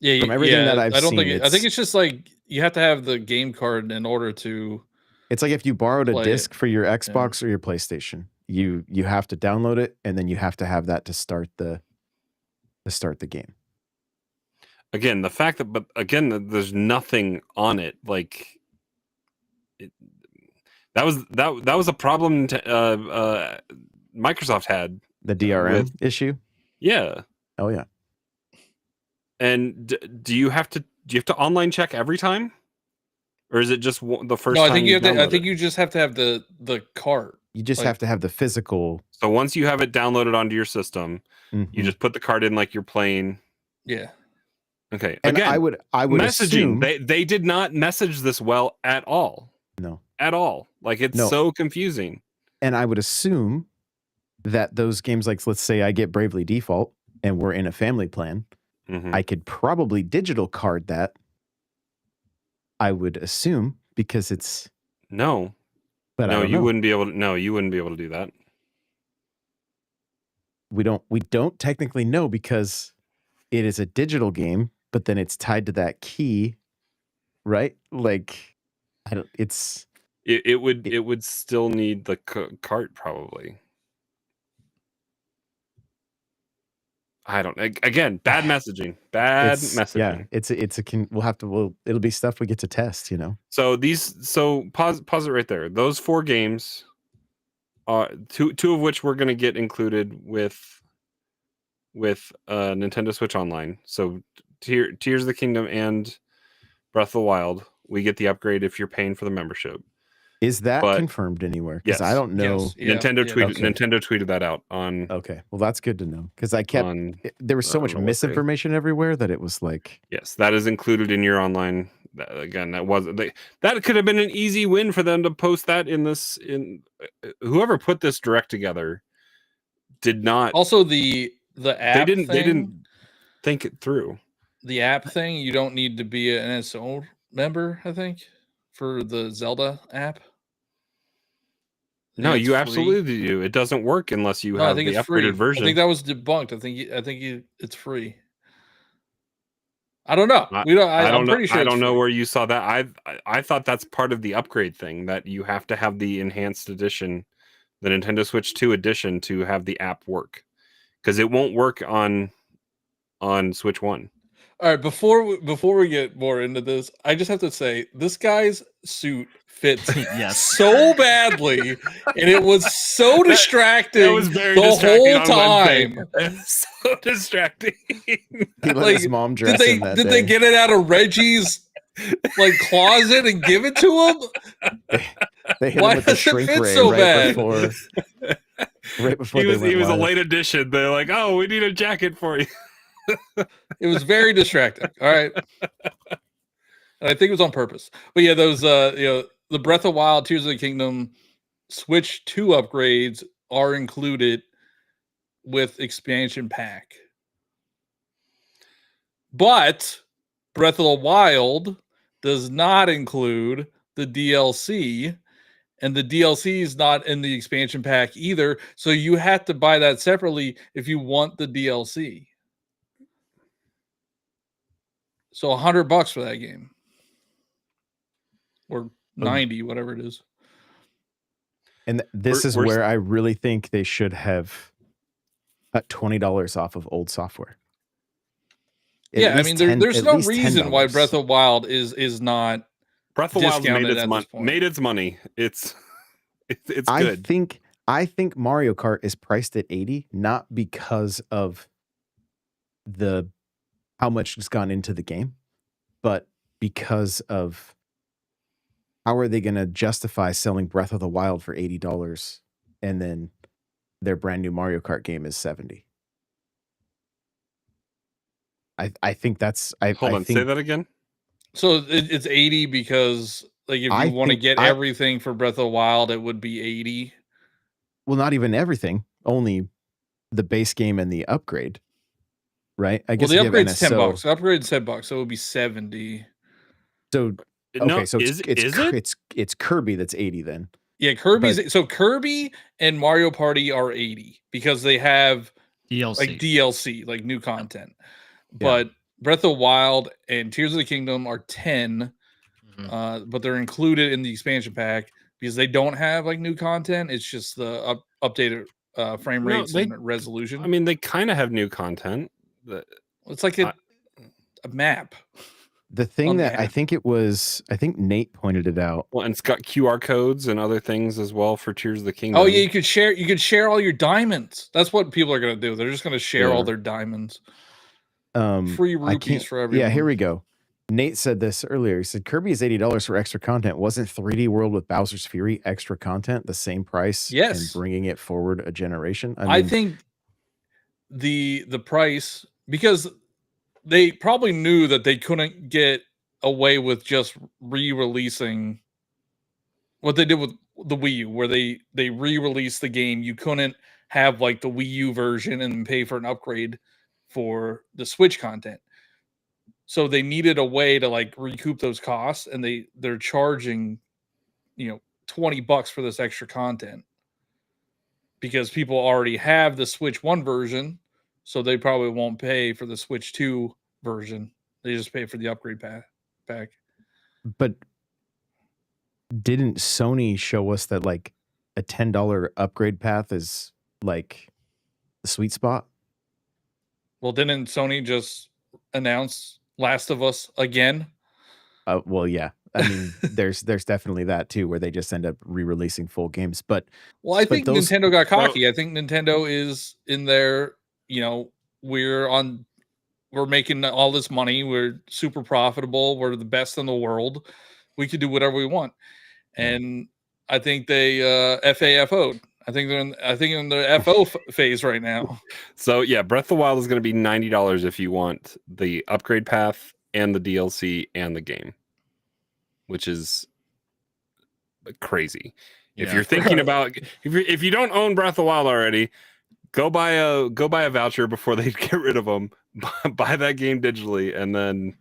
Yeah, From everything that I've I don't seen, think I think it's just like you have to have the game card in order to. It's like if you borrowed a Play disc it. for your Xbox or your PlayStation, you have to download it, and then you have to have that to start the game. Again, the fact that there's nothing on it, like that was a problem Microsoft had. The DRM issue. Yeah. Oh yeah. And do you have to online check every time, or is it just the first? No, I time think you have to. I download think it? you just have to have the card. You just Like- have to have the physical. So once you have it downloaded onto your system, you Mhm. just put the card in like you're playing. Yeah. Okay. And Again, I would messaging. assume They did not message this well at all. no. At all. Like it's No. so confusing. And I would assume that those games, like let's say I get Bravely Default and we're in a family plan, Mhm. I could probably digital card that. I would assume because it's No. but I No, don't you know. wouldn't be able to. No, you wouldn't be able to do that. We don't technically know because it is a digital game, but then it's tied to that key, right? Like I don't. It's It would still need the cart probably. I don't. Again, bad messaging. Bad messaging. Yeah. It'll be stuff we get to test. You know. So pause it right there. Those 4 games, two of which we're going to get included with Nintendo Switch Online. So Tears of the Kingdom and Breath of the Wild, we get the upgrade if you're paying for the membership. Is that confirmed anywhere? Because I don't know. Yes. Yeah, Nintendo yeah. tweeted Okay. Nintendo tweeted that out on. Okay, well that's good to know because I kept there was so much don't know what day. misinformation everywhere that it was like Yes, that is included in your online. Again, that could have been an easy win for them to post that in this. In whoever put this direct together did not. Also, the app. They didn't think it through. The app thing. You don't need to be an NSO member. I think for the Zelda app. No, it's you free. absolutely do. It doesn't work unless you No, I have think the it's free. upgraded version. I think that was debunked. I think it's free. I don't know. We don't. I'm pretty sure. I it's don't know free. where you saw that. I thought that's part of the upgrade thing, that you have to have the enhanced edition, the Nintendo Switch 2 edition, to have the app work, because it won't work on Switch 1. All right, before we get more into this, I just have to say this guy's suit fits Yes. so badly, and it was so distracting. That was very the distracting whole on Wednesday. time. It was so distracting. he let Like, his mom dress Did him that they day. get it out of Reggie's closet and give it to him? They hit Why him with the does it shrink fit ray so right bad? before He they was went a live. late addition. They're like, oh, we need a jacket for you. It was very distracting. All right. And I think it was on purpose. But yeah, those the Breath of Wild, Tears of the Kingdom, Switch 2 upgrades are included with expansion pack. But Breath of the Wild does not include the DLC, and the DLC is not in the expansion pack either. So you have to buy that separately if you want the DLC. So $100 for that game, or 90, whatever it is. And this is We're- where I really think they should have cut $20 off of old software. At Yeah, I least mean, 10 there's at no least reason why $10. Breath of Wild is not. Breath of the Wild Discounted at this point. made its money. It's I good. think Mario Kart is priced at 80 not because of the how much has gone into the game, but because of how are they going to justify selling Breath of the Wild for $80 and then their brand new Mario Kart game is 70. I think that's Hold on, think, say that again. So it's 80 because if you I want to think get everything for Breath of the Wild, it would be 80. Well, not even everything, only the base game and the upgrade. Right? I guess the if you have upgrade's NSO, $10. The upgrade's $10, so it would be 70. So Okay, so is it? it's Kirby that's 80 then. Yeah, so Kirby and Mario Party are 80 because they have DLC. like DLC, like new content. Yeah. But Breath of the Wild and Tears of the Kingdom are 10, but they're included in the expansion pack because they don't have like new content. It's just the updated frame rates and resolution. I mean, they kind of have new content. It's like a map. The thing that I think Nate pointed it out. Well, and it's got QR codes and other things as well for Tears of the Kingdom. Oh yeah, you could share all your diamonds. That's what people are gonna do. They're just gonna share all their diamonds. Free rupees for everyone. Yeah, here we go. Nate said this earlier. He said Kirby is $80 for extra content. Wasn't 3D World with Bowser's Fury extra content the same price? Yes. And bringing it forward a generation. I think the price, because they probably knew that they couldn't get away with just re-releasing what they did with the Wii U, where they re-released the game. You couldn't have like the Wii U version and pay for an upgrade for the Switch content. So they needed a way to like recoup those costs, and they're charging, $20 for this extra content because people already have the Switch 1 version, so they probably won't pay for the Switch 2 version. They just pay for the upgrade pack. But didn't Sony show us that like a $10 upgrade path is like the sweet spot? Well, didn't Sony just announce Last of Us again? Well, yeah. I mean, there's definitely that too, where they just end up re-releasing full games. But I think Nintendo got cocky. I think Nintendo is in there. We're making all this money. We're super profitable. We're the best in the world. We could do whatever we want. And I think they FAFO'd. I think they're in the FO phase right now. So yeah, Breath of the Wild is going to be $90 if you want the upgrade path and the DLC and the game, which is crazy. Yeah. If you're thinking about if you don't own Breath of the Wild already, go buy a voucher before they get rid of them. Buy that game digitally, and then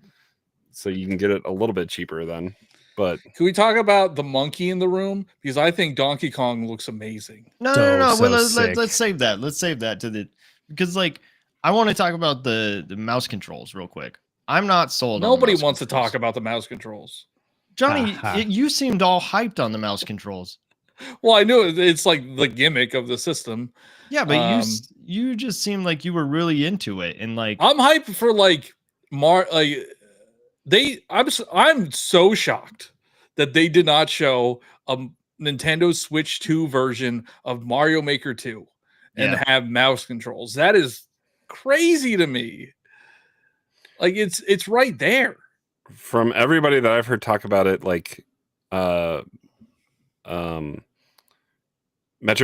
so you can get it a little bit cheaper then. But can we talk about the monkey in the room? Because I think Donkey Kong looks amazing. No. Well, let's save that. Let's save that because like I want to talk about the mouse controls real quick. I'm not sold. Nobody wants to talk about the mouse controls. Johnny, you seemed all hyped on the mouse controls. Well, I knew it's like the gimmick of the system. Yeah, but you just seemed like you were really into it, and like I'm hyped for I'm so shocked that they did not show a Nintendo Switch 2 version of Mario Maker 2 and have mouse controls. That is crazy to me. Like it's right there. From everybody that I've heard talk about it, like Metroid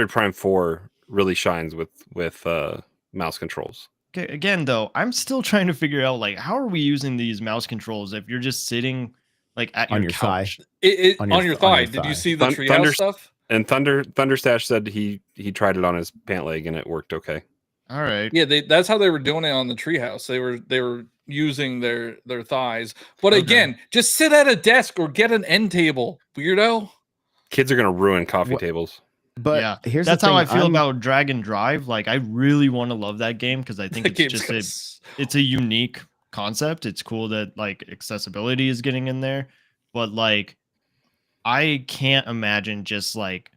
Prime 4 really shines with mouse controls. Okay, again though, I'm still trying to figure out like how are we using these mouse controls if you're just sitting like at on your couch? Thigh. On your thigh. Did you see the treehouse stuff? And Thunderstash said he tried it on his pant leg and it worked okay. All right. Yeah, that's how they were doing it on the treehouse. They were using their thighs. But again, just sit at a desk or get an end table, weirdo. Kids are gonna ruin coffee tables. But yeah, that's how I feel about Dragon Drive. Like I really want to love that game because I think it's just it's a unique concept. It's cool that like accessibility is getting in there, but like I can't imagine just like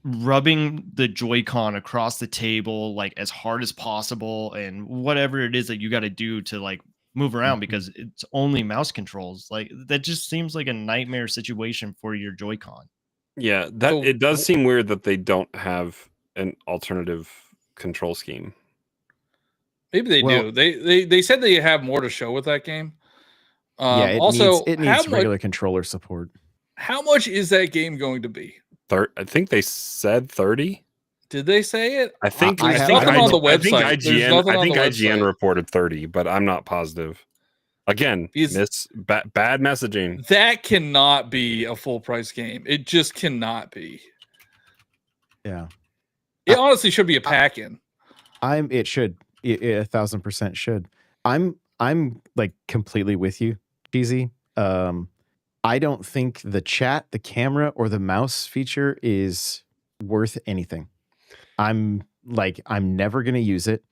rubbing the Joy-Con across the table like as hard as possible and whatever it is that you got to do to like move around because it's only mouse controls. Like that just seems like a nightmare situation for your Joy-Con. Yeah, it does seem weird that they don't have an alternative control scheme. Maybe they do. They said they have more to show with that game. It needs regular controller support. How much is that game going to be? I think they said 30. Did they say it? I think on the website. I think IGN reported 30, but I'm not positive. Again, bad messaging. That cannot be a full price game. It just cannot be. Yeah. It honestly should be a pack-in. It should. It 1000% should. I'm like completely with you, Cheesy. I don't think the chat, the camera, or the mouse feature is worth anything. I'm never gonna use it.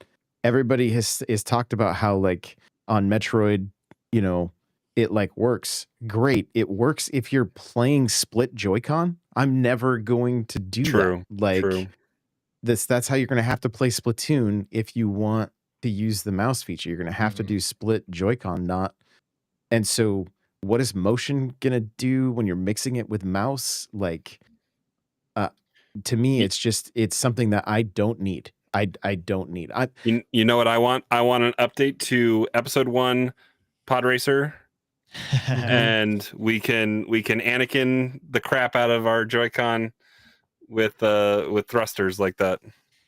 Everybody has talked about how like on Metroid, you know, it like works. Great. It works if you're playing split Joy-Con. I'm never going to do True. that. Like True. that's how you're gonna have to play Splatoon if you want to use the mouse feature. You're gonna have to do split Joy-Con, not. And so what is motion gonna do when you're mixing it with mouse? Like to me, it's something that I don't need. I don't need. You know what I want? I want an update to episode 1 Pod Racer, and we can Anakin the crap out of our Joy-Con with thrusters like that.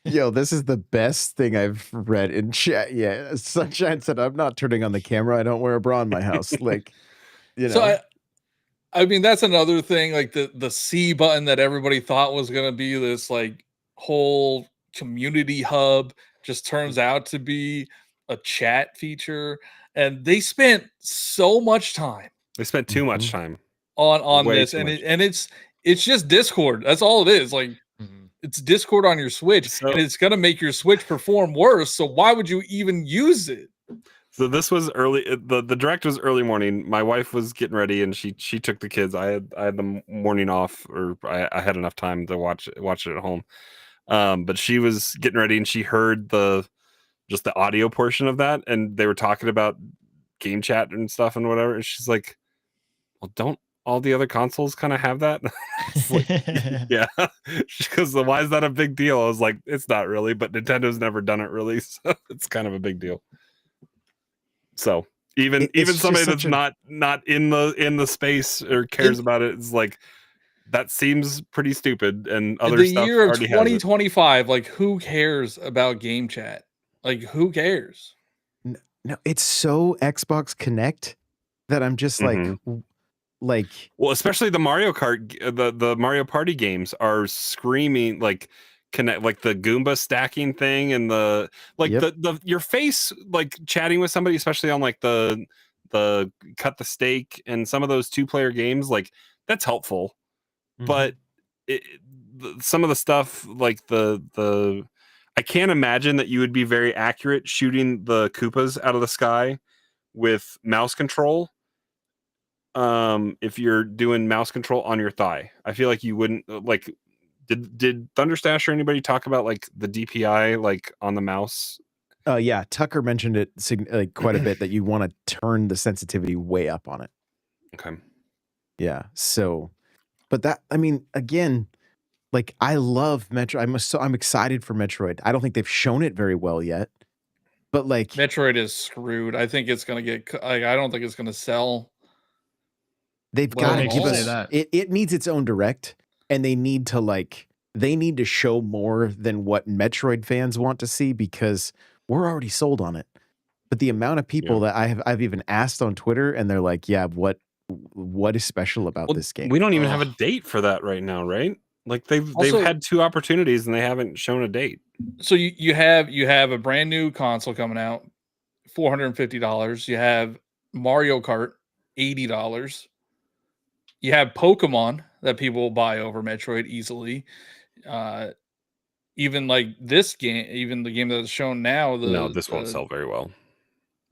Yo, this is the best thing I've read in chat. Yeah, Sunshine said, "I'm not turning on the camera. I don't wear a bra in my house." Like, you know. So I mean, that's another thing. Like the C button that everybody thought was going to be this like whole community hub just turns out to be a chat feature, and they spent so much time. They spent too much time on Way this, too much. and it's just Discord. That's all it is. Like it's Discord on your Switch, So- and it's gonna make your Switch perform worse. So why would you even use it? So this was early. The direct was early morning. My wife was getting ready, and she took the kids. I had the morning off, or I had enough time to watch it at home. But she was getting ready, and she heard just the audio portion of that, and they were talking about game chat and stuff and whatever. And she's like, "Well, don't all the other consoles kind of have that?" Like, yeah. She goes, "Why is that a big deal?" I was like, "It's not really, but Nintendo's never done it really, so it's kind of a big deal." So even somebody that's not in the space or cares about it is like, that seems pretty stupid. And other the stuff year of already has it. 2025, like who cares about game chat? Like who cares? No, it's so Xbox Connect that I'm just like, well, especially the Mario Kart, the Mario Party games are screaming like connect, like the Goomba stacking thing, and the your face like chatting with somebody, especially on like the cut the steak and some of those 2-player games, like that's helpful. But some of the stuff like the I can't imagine that you would be very accurate shooting the Koopas out of the sky with mouse control. If you're doing mouse control on your thigh, I feel like you wouldn't like. Did Thunderstash or anybody talk about like the DPI like on the mouse? Yeah, Tucker mentioned it like quite a bit, that you want to turn the sensitivity way up on it. Okay. Yeah. So, but that, I mean, again, like I love Metroid. I'm excited for Metroid. I don't think they've shown it very well yet, but like Metroid is screwed. I think it's gonna get. Like, I don't think it's gonna sell. they've Well, got to makes give you us say that? it needs its own direct, and they need to show more than what Metroid fans want to see, because we're already sold on it. But the amount of people that I've even asked on Twitter, and they're like, yeah, what is special about this game? We don't even have a date for that right now, right? Like they've had 2 opportunities and they haven't shown a date. So you have a brand new console coming out, $450. You have Mario Kart, $80. You have Pokemon that people will buy over Metroid easily. Even like this game, even the game that's shown now, No, this won't sell very well.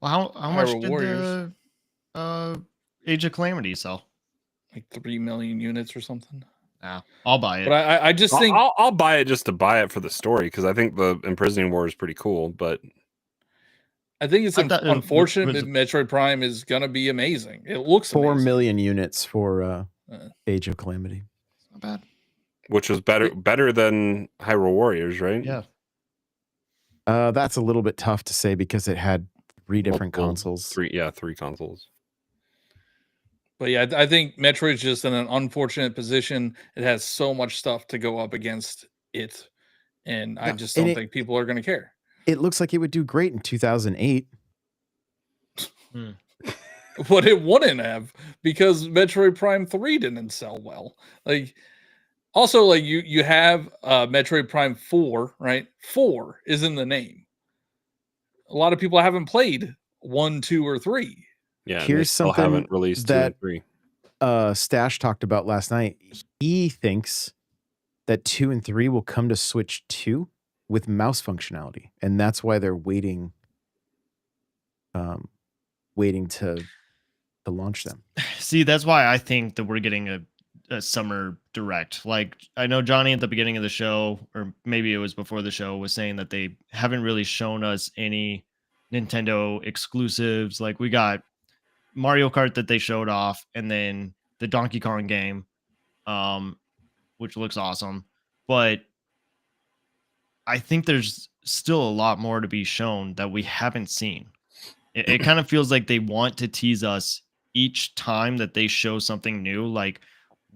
Well, how much Hyrule did Warriors. the Age of Calamity sell? Like 3 million units or something. Nah, I'll buy it. But I just think I'll buy it just to buy it for the story, because I think the Imprisoning War is pretty cool. But I think it's unfortunate that Metroid Prime is gonna be amazing. It looks 4 amazing. million units for Age of Calamity. Not bad. Which was better than Hyrule Warriors, right? Yeah. That's a little bit tough to say because it had 3 different consoles. 3 consoles. But yeah, I think Metroid's just in an unfortunate position. It has so much stuff to go up against it, and I just don't think people are going to care. It looks like it would do great in 2008. But it wouldn't have, because Metroid Prime 3 didn't sell well. Like, also, like you have Metroid Prime 4, right? 4 is in the name. A lot of people haven't played 1, 2, or 3. Yeah, Here's something haven't released 2 and 3. Stash talked about last night, he thinks that 2 and 3 will come to Switch 2 with mouse functionality, and that's why they're waiting to launch them. See, that's why I think that we're getting a summer direct. Like, I know Johnny at the beginning of the show, or maybe it was before the show, was saying that they haven't really shown us any Nintendo exclusives. Like, we got Mario Kart that they showed off, and then the Donkey Kong game, which looks awesome. But I think there's still a lot more to be shown that we haven't seen. It kind of feels like they want to tease us each time that they show something new. Like,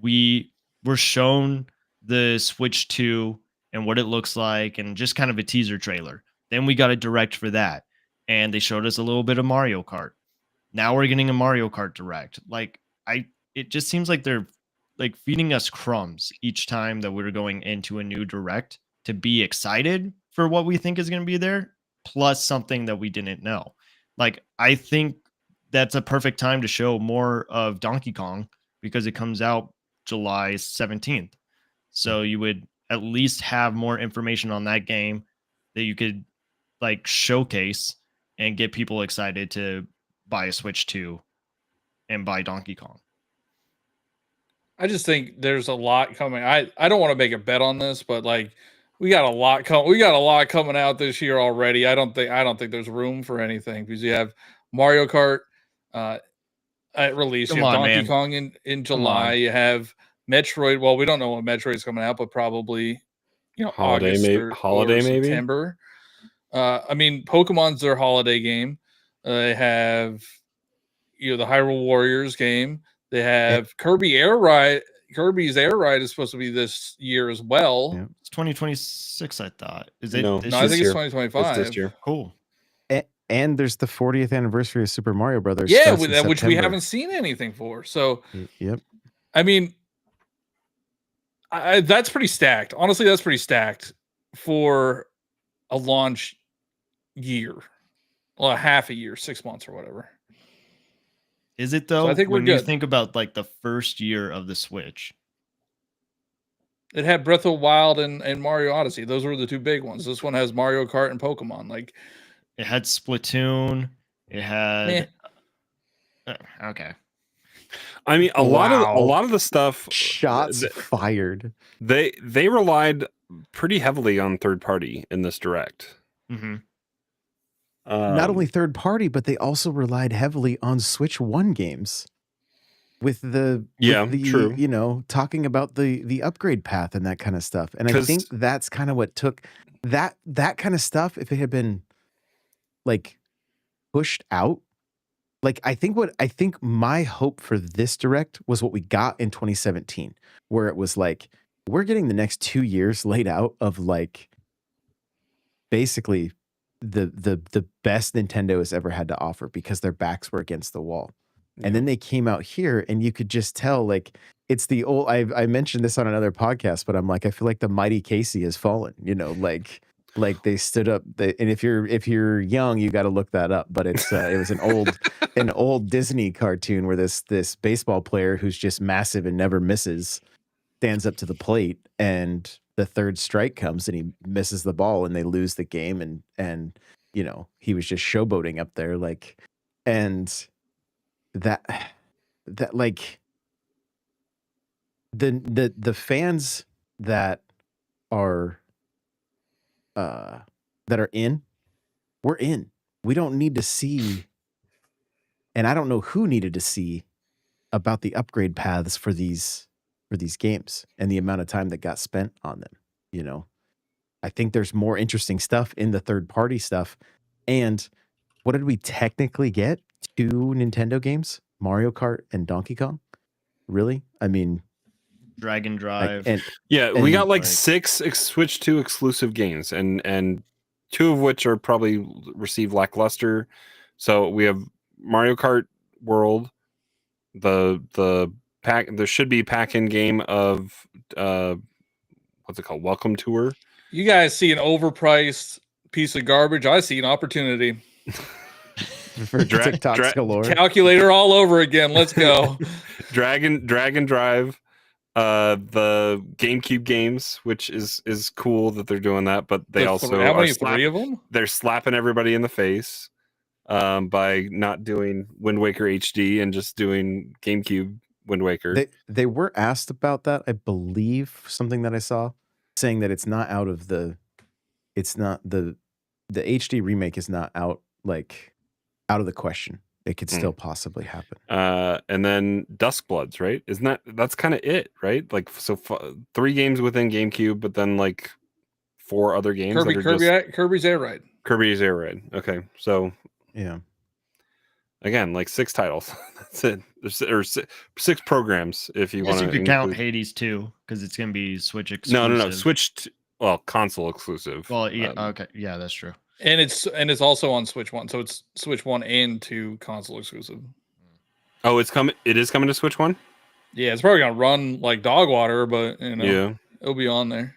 we were shown the Switch 2 and what it looks like, and just kind of a teaser trailer. Then we got a direct for that, and they showed us a little bit of Mario Kart. Now we're getting a Mario Kart direct. Like, it just seems like they're like feeding us crumbs each time that we're going into a new direct to be excited for what we think is going to be there, plus something that we didn't know. Like, I think that's a perfect time to show more of Donkey Kong because it comes out July 17th. So you would at least have more information on that game that you could like showcase and get people excited to buy a Switch 2 and buy Donkey Kong. I just think there's a lot coming. I don't want to make a bet on this, but like we got a lot coming out this year already. I don't think there's room for anything because you have Mario Kart at release, Come you have on, Donkey man. Kong in July, on. you have Metroid. Well, we don't know when Metroid is coming out, but probably Holiday, August maybe. or Holiday, maybe. September. I mean, Pokemon's their holiday game. They have the Hyrule Warriors game. They have Kirby's Air Ride is supposed to be this year as well. Yeah. It's 2026, I thought. Is it? No, this No, I year? think it's year. 2025. It's this year. Cool. And there's the 40th anniversary of Super Mario Brothers. Yeah, starts with in that, which we September. haven't seen anything for. So, Yep. I mean, that's pretty stacked. Honestly, that's pretty stacked for a launch year. Well, a half a year, 6 months or whatever. Is it though? I think we're when you good. think about like the first year of the Switch, It had Breath of the Wild and Mario Odyssey. Those were the two big ones. This one has Mario Kart and Pokemon. Like, it had Splatoon. It had. Okay. I mean, a lot of the stuff. Shots fired. They relied pretty heavily on third party in this direct. Mm-hmm. Not only third party, but they also relied heavily on Switch 1 games. With the true. Talking about the upgrade path and that kind of stuff. And I think that's kind of what took that kind of stuff, if it had been like pushed out. Like, I think my hope for this direct was what we got in 2017, where it was like, we're getting the next 2 years laid out of like basically the best Nintendo has ever had to offer because their backs were against the wall. Yeah. And then they came out here and you could just tell, like, it's the old, I mentioned this on another podcast, but I'm like, I feel like the mighty Casey has fallen, like they stood up. And if you're young, you got to look that up. But it was an old Disney cartoon where this baseball player who's just massive and never misses stands up to the plate, and the third strike comes and he misses the ball and they lose the game. And he was just showboating up there, like, and that like the fans that are in, we're in. We don't need to see, and I don't know who needed to see about the upgrade paths for these games and the amount of time that got spent on them. I think there's more interesting stuff in the third party stuff. And what did we technically get? 2 Nintendo games, Mario Kart and Donkey Kong. Really? I mean, Dragon Drive. We got like 6 Switch 2 exclusive games, and 2 of which are probably received lackluster. So we have Mario Kart World, the pack. There should be pack-in game of what's it called? Welcome Tour. You guys see an overpriced piece of garbage. I see an opportunity. for TikToks galore. Calculator all over again. Let's go. Drag and Drive, the GameCube games, which is cool that they're doing that, but they also how many? are 3 of them? They're slapping everybody in the face by not doing Wind Waker HD and just doing GameCube Wind Waker. They were asked about that, I believe, something that I saw saying that it's not out of the HD remake is not out of the question. It could still possibly happen. And then Duskbloods, right? That's kind of it, right? Like, so 3 games within GameCube, but then like 4 other games. Kirby's Air Ride. Kirby's Air Ride. Okay, so yeah, again, like 6 titles. That's it. Or 6 programs if you want to. You could count Hades too, because it's gonna be Switch exclusive. No. Switch. Console exclusive. Well, yeah, okay, yeah, that's true. And it's also on Switch 1, so it's Switch 1 and 2 console exclusive. Oh, it is coming to Switch 1? Yeah, it's probably gonna run like dog water, but yeah, it'll be on there.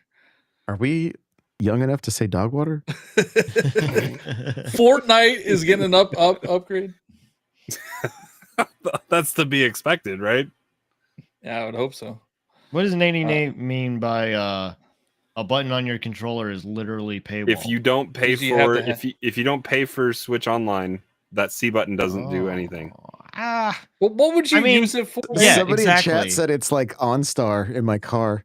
Are we young enough to say dog water? Fortnite is getting an upgrade. That's to be expected, right? Yeah, I would hope so. What does Nate mean by a button on your controller is literally paywall? If you don't pay if you don't pay for Switch Online, that C button doesn't do anything. Well, what would you use it for? Yeah, somebody exactly. in chat said it's like OnStar in my car.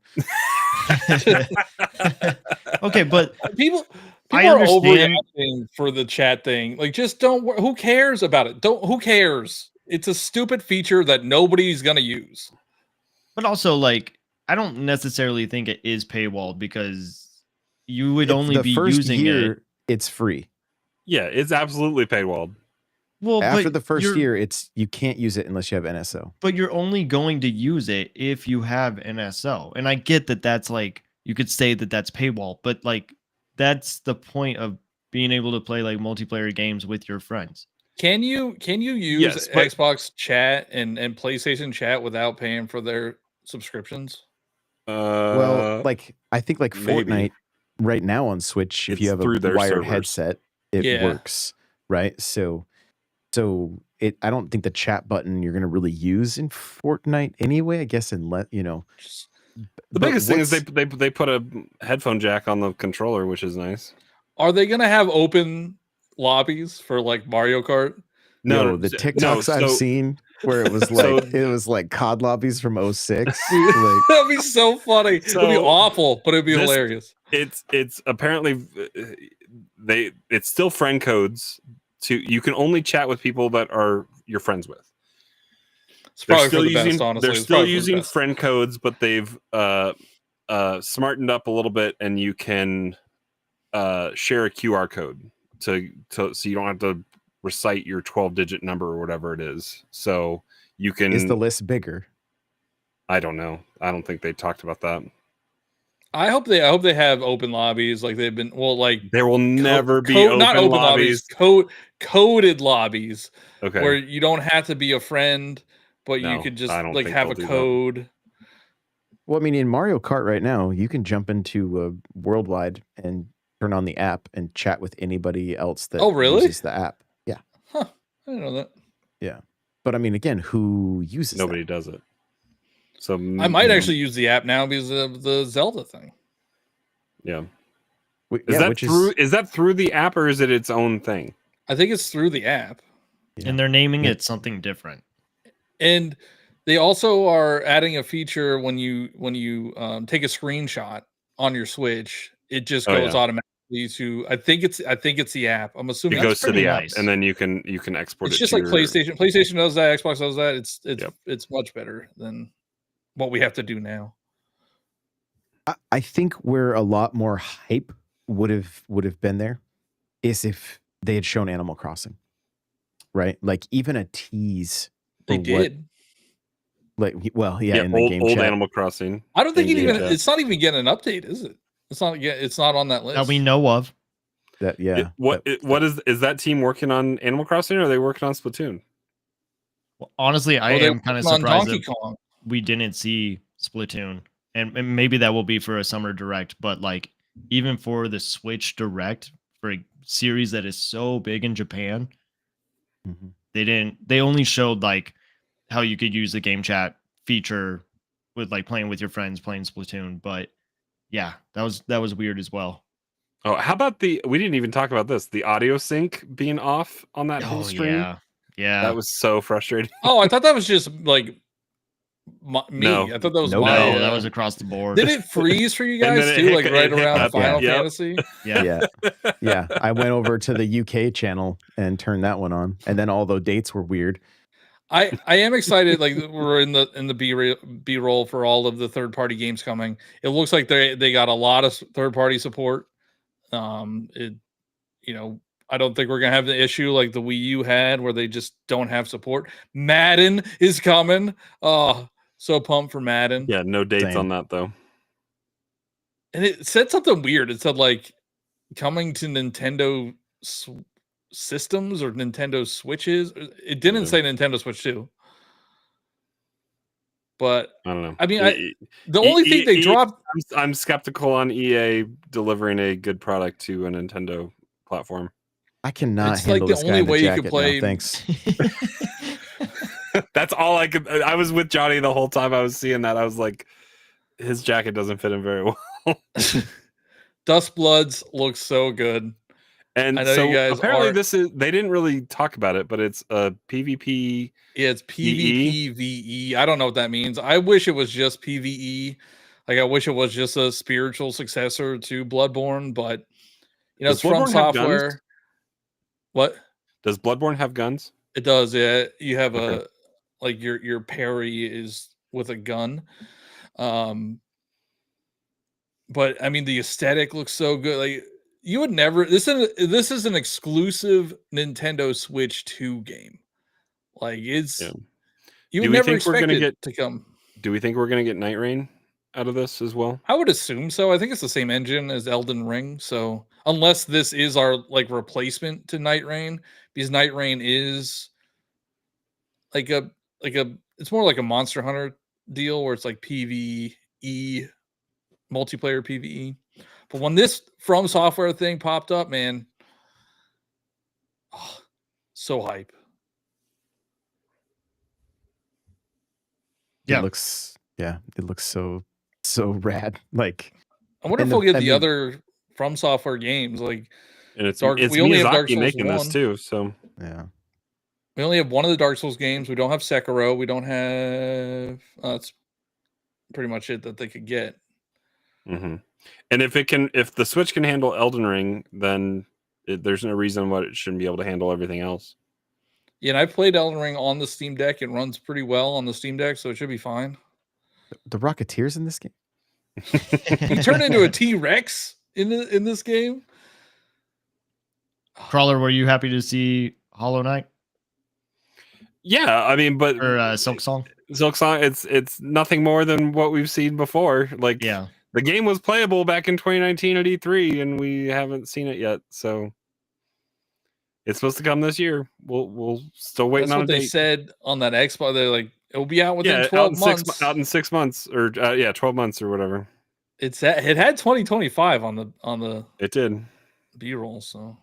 Okay, but people I are understand overreacting for the chat thing. Like, just don't. Who cares about it? Who cares? It's a stupid feature that nobody's gonna use. But also, like, I don't necessarily think it is paywall, because you would only be using it. It's free. Yeah, it's absolutely paywalled. Well, after the first year, you can't use it unless you have NSO. But you're only going to use it if you have NSO. And I get that that's like, you could say that that's paywall, but like, that's the point of being able to play like multiplayer games with your friends. Can you use Xbox chat and PlayStation chat without paying for their subscriptions? Well, like, I think like maybe. Fortnite right now on Switch, if you have a wired headset, it works, right? So I don't think the chat button you're going to really use in Fortnite anyway, I guess, unless, The biggest thing is they put a headphone jack on the controller, which is nice. Are they going to have open lobbies for like Mario Kart? No, the TikToks I've seen where it was like COD lobbies from 06. Like, that'd be so funny. It'd be awful, but it'd be hilarious. It's apparently it's still friend codes. You can only chat with people that are you're friends with. They're still using friend codes, but they've smartened up a little bit, and you can share a QR code so you don't have to recite your 12-digit number or whatever it is. So you can. Is the list bigger? I don't know. I don't think they talked about that. I hope they have open lobbies like they've been. Well, like there will never be open lobbies. Coded lobbies. Okay. Where you don't have to be a friend, but you could just like have a code. Well, I mean, in Mario Kart right now, you can jump into Worldwide and turn on the app and chat with anybody else that uses the app. Yeah. Huh. I didn't know that. Yeah. But I mean, again, who uses Nobody does it. So I might actually use the app now because of the Zelda thing. Yeah. Is that through the app, or is it its own thing? I think it's through the app. Yeah. And they're naming it something different. And they also are adding a feature when you take a screenshot on your Switch, it just goes automatically to I think it's the app. I'm assuming it goes to the app, and then you can export it. It's just like PlayStation. PlayStation does that, Xbox does that. It's much better than what we have to do now. I think where a lot more hype would have been there is if they had shown Animal Crossing, right? Like even a tease. They did. In the game old chat. Animal Crossing. I don't think it's not even getting an update, is it? It's not on that list that we know of. What is that team working on Animal Crossing, or are they working on Splatoon? Well, honestly, I am kind of surprised that we didn't see Splatoon, and maybe that will be for a summer direct. But like, even for the Switch Direct for a series that is so big in Japan, Mhm. They only showed like how you could use the game chat feature with like playing with your friends playing Splatoon, but yeah, that was weird as well. Oh, how about we didn't even talk about this, the audio sync being off on that whole stream. Yeah. That was so frustrating. Oh, I thought that was just like me. No. I thought that was Nope. my. No, that was across the board. Did it freeze for you And guys then it too? Like hic- right it around hiccuped, Final yep. Fantasy? Yeah. Yeah. I went over to the UK channel and turned that one on, and then all the dates were weird. I am excited. Like we're in the B roll for all of the third party games coming. It looks like they got a lot of third party support. I don't think we're gonna have the issue like the Wii U had where they just don't have support. Madden is coming. Oh, so pumped for Madden. Yeah, no dates Same. on that though. And it said something weird. It said like coming to Nintendo systems or Nintendo Switches. It didn't say Nintendo Switch 2. But I don't know. I mean, the only thing they dropped. I'm skeptical on EA delivering a good product to a Nintendo platform. I cannot It's handle like the this guy only in the way you jacket could play- now. Thanks. That's all I could. I was with Johnny the whole time I was seeing that. I was like, his jacket doesn't fit him very well. Dust Bloods looks so good. And I know so you guys apparently are- they didn't really talk about it, but it's a PvP. Yeah, it's PvP VE. I don't know what that means. I wish it was just PvE. Like I wish it was just a spiritual successor to Bloodborne, but Does it's from Bloodborne have guns? software. What? Does Bloodborne have guns? It does, yeah. You have Okay. like your parry is with a gun. But I mean the aesthetic looks so good. Like you would never this is an exclusive Nintendo Switch 2 game. Like it's Yeah. you Do would we never think we're expect gonna it get- to come. Do we think we're gonna get Night Rain out of this as well? I would assume so. I think it's the same engine as Elden Ring. So unless this is our like replacement to Night Rain, because Night Rain is like a it's more like a Monster Hunter deal where it's like PvE multiplayer PvE. But when this From Software thing popped up, man, so hype. Yeah. It looks so rad. Like I wonder if And we'll get I the mean- other From Software games. Like And it's we only have Dark Miyazaki Souls making 1. this too. So yeah. We only have one of the Dark Souls games. We don't have Sekiro. We don't have. That's pretty much it that they could get. hmm And if the Switch can handle Elden Ring, then there's no reason why it shouldn't be able to handle everything else. Yeah, and I played Elden Ring on the Steam Deck. It runs pretty well on the Steam Deck, so it should be fine. The Rocketeers in this game? He turned into a T-Rex in this game. Crawler, were you happy to see Hollow Knight Yeah, I mean, but or Silk Song? Silk Song, it's nothing more than what we've seen before. Like, Yeah. the game was playable back in 2019 at E3, and we haven't seen it yet. So it's supposed to come this year. We'll still waiting That's on what a they date. said on that Expo. They're like, it will be out within 12 months. Out in 6 months, or 12 months or whatever. It had 2025 on the It did. B-roll. So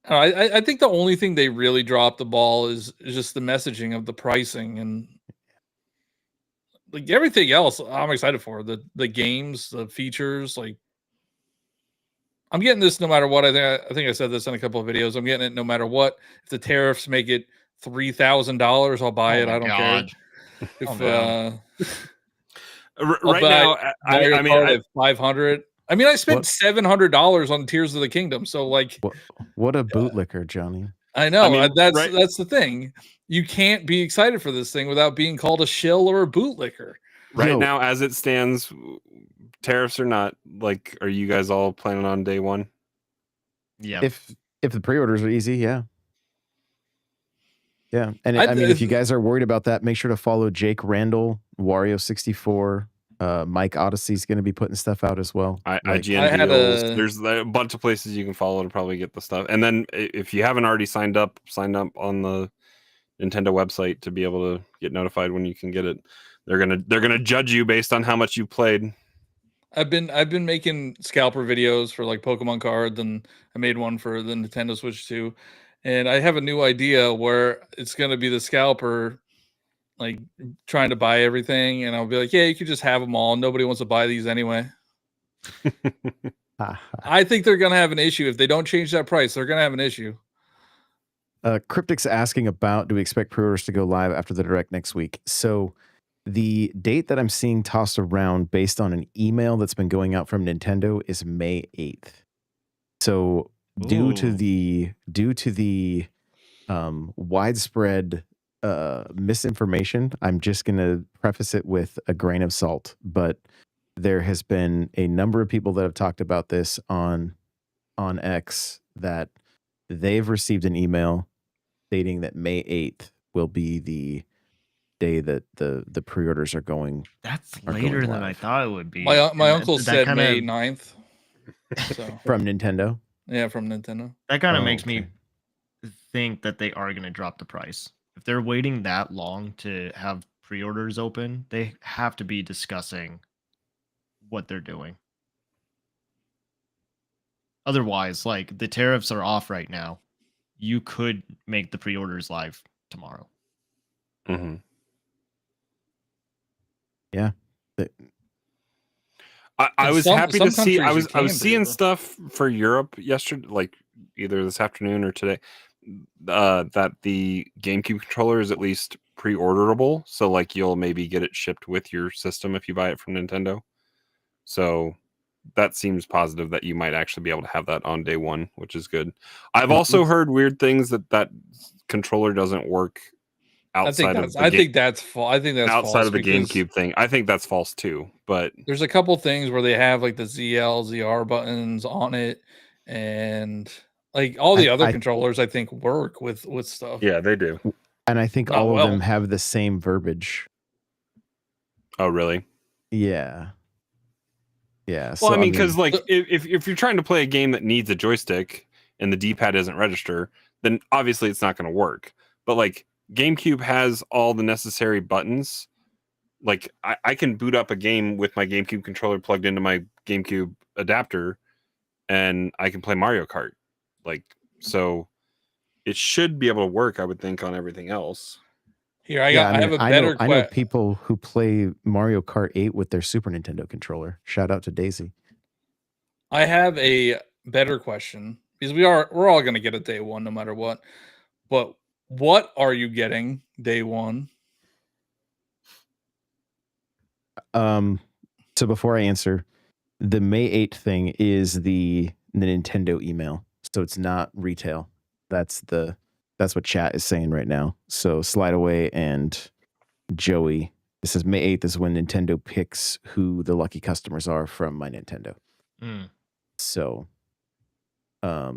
I think the only thing they really dropped the ball is just the messaging of the pricing, and like everything else I'm excited for. The games, the features, like I'm getting this no matter what. I think I said this in a couple of videos. I'm getting it no matter what. If the tariffs make it $3,000, I'll buy it. my I don't God. care. If no. Right now, I mean, at 500. I mean, I spent $700 on Tears of the Kingdom. So like, What a bootlicker, Johnny. I know I mean, that's the thing. You can't be excited for this thing without being called a shill or a bootlicker. right Yo. now, as it stands, tariffs or not, like, are you guys all planning on day one? Yeah. If the pre-orders are easy, yeah. Yeah. And I mean, if you guys are worried about that, make sure to follow Jake Randall, Wario64. Mike Odyssey's going to be putting stuff out as well. IGN I had deals. a- There's a bunch of places you can follow to probably get the stuff. And then if you haven't already signed up on the Nintendo website to be able to get notified when you can get it. They're gonna judge you based on how much you played. I've been making scalper videos for like Pokemon cards, and I made one for the Nintendo Switch too. And I have a new idea where it's gonna be the scalper like trying to buy everything, and I'll be like, yeah, you could just have them all. Nobody wants to buy these anyway. I think they're gonna have an issue if they don't change that price. They're gonna have an issue. Cryptic's asking about, do we expect pre-orders to go live after the direct next week? So the date that I'm seeing tossed around based on an email that's been going out from Nintendo is May 8th. So due to the widespread misinformation, I'm just going to preface it with a grain of salt, but there has been a number of people that have talked about this on X that they've received an email stating that May 8th will be the day that the pre-orders are going. That's are later going than I live. thought it would be. My And uncle that said kinda- May 9th. So From Nintendo. yeah, from Nintendo. That kind of Oh, makes me okay. think that they are going to drop the price. If they're waiting that long to have pre-orders open, they have to be discussing what they're doing. Otherwise, like the tariffs are off right now. You could make the pre-orders live tomorrow. Mm-hmm. Yeah. I In was some- happy some to see. I countries you was can seeing pre-order. stuff for Europe yesterday, like either this afternoon or today, that the GameCube controller is at least pre-orderable. So like you'll maybe get it shipped with your system if you buy it from Nintendo. So that seems positive that you might actually be able to have that on day one, which is good. I've also heard weird things that controller doesn't work outside of the I think that's false. I think that's outside false of the because GameCube thing. I think that's false too. But there's a couple things where they have like the ZL, ZR buttons on it, and like all the other controllers, I think work with stuff. yeah, they do. And I think Not all well. of them have the same verbiage. Oh, really? Yeah. Yeah. Well, So, I mean, because like the- if you're trying to play a game that needs a joystick and the D-pad doesn't register, then obviously it's not going to work. But like GameCube has all the necessary buttons. Like I can boot up a game with my GameCube controller plugged into my GameCube adapter, and I can play Mario Kart. Like, so it should be able to work, I would think, on everything else. Here, I have a better I know question. people who play Mario Kart 8 with their Super Nintendo controller. Shout out to Daisy. I have a better question because we're all going to get it day one no matter what. But what are you getting day one? So before I answer, the May 8th thing is the Nintendo email. So it's not retail. That's what chat is saying right now. So Slide Away and Joey, it says May 8th is when Nintendo picks who the lucky customers are from My Nintendo. So I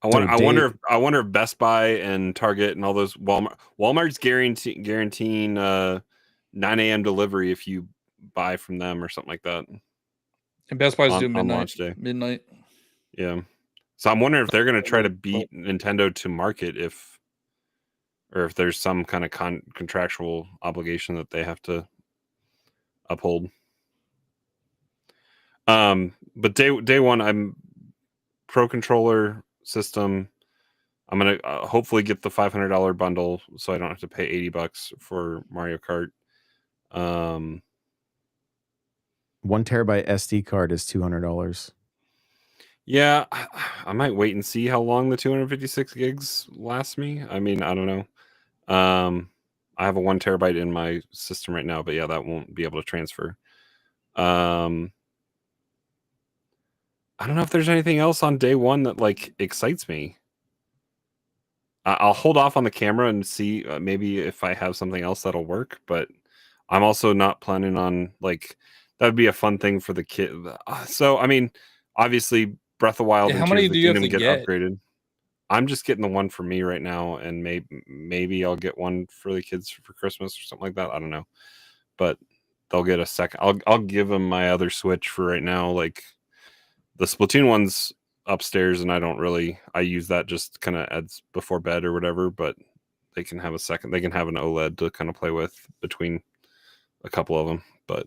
wonder if Best Buy and Target and all those Walmart's guaranteeing 9 a.m. delivery if you buy from them or something like that. And Best Buy's do on midnight. launch day. Midnight. Yeah. So I'm wondering if they're going to try to beat Nintendo to market or if there's some kind of contractual obligation that they have to uphold. But day one, I'm Pro Controller system. I'm gonna hopefully get the $500 bundle, so I don't have to pay $80 for Mario Kart. 1 terabyte SD card is $200. Yeah, I might wait and see how long the 256 gigs lasts me. I mean, I don't know. I have a 1 terabyte in my system right now, but yeah, that won't be able to transfer. I don't know if there's anything else on day one that like excites me. I'll hold off on the camera and see maybe if I have something else that'll work, but I'm also not planning on like that would be a fun thing for the kid. So I mean, obviously Breath of the Wild and how many Tears of do the you have Kingdom to get get? upgraded. I'm just getting the one for me right now, and maybe I'll get one for the kids for Christmas or something like that. I don't know, but they'll get a second. I'll give them my other Switch for right now. Like the Splatoon one's upstairs, and I use that just kind of as before bed or whatever. But they can have a second. They can have an OLED to kind of play with between a couple of them. But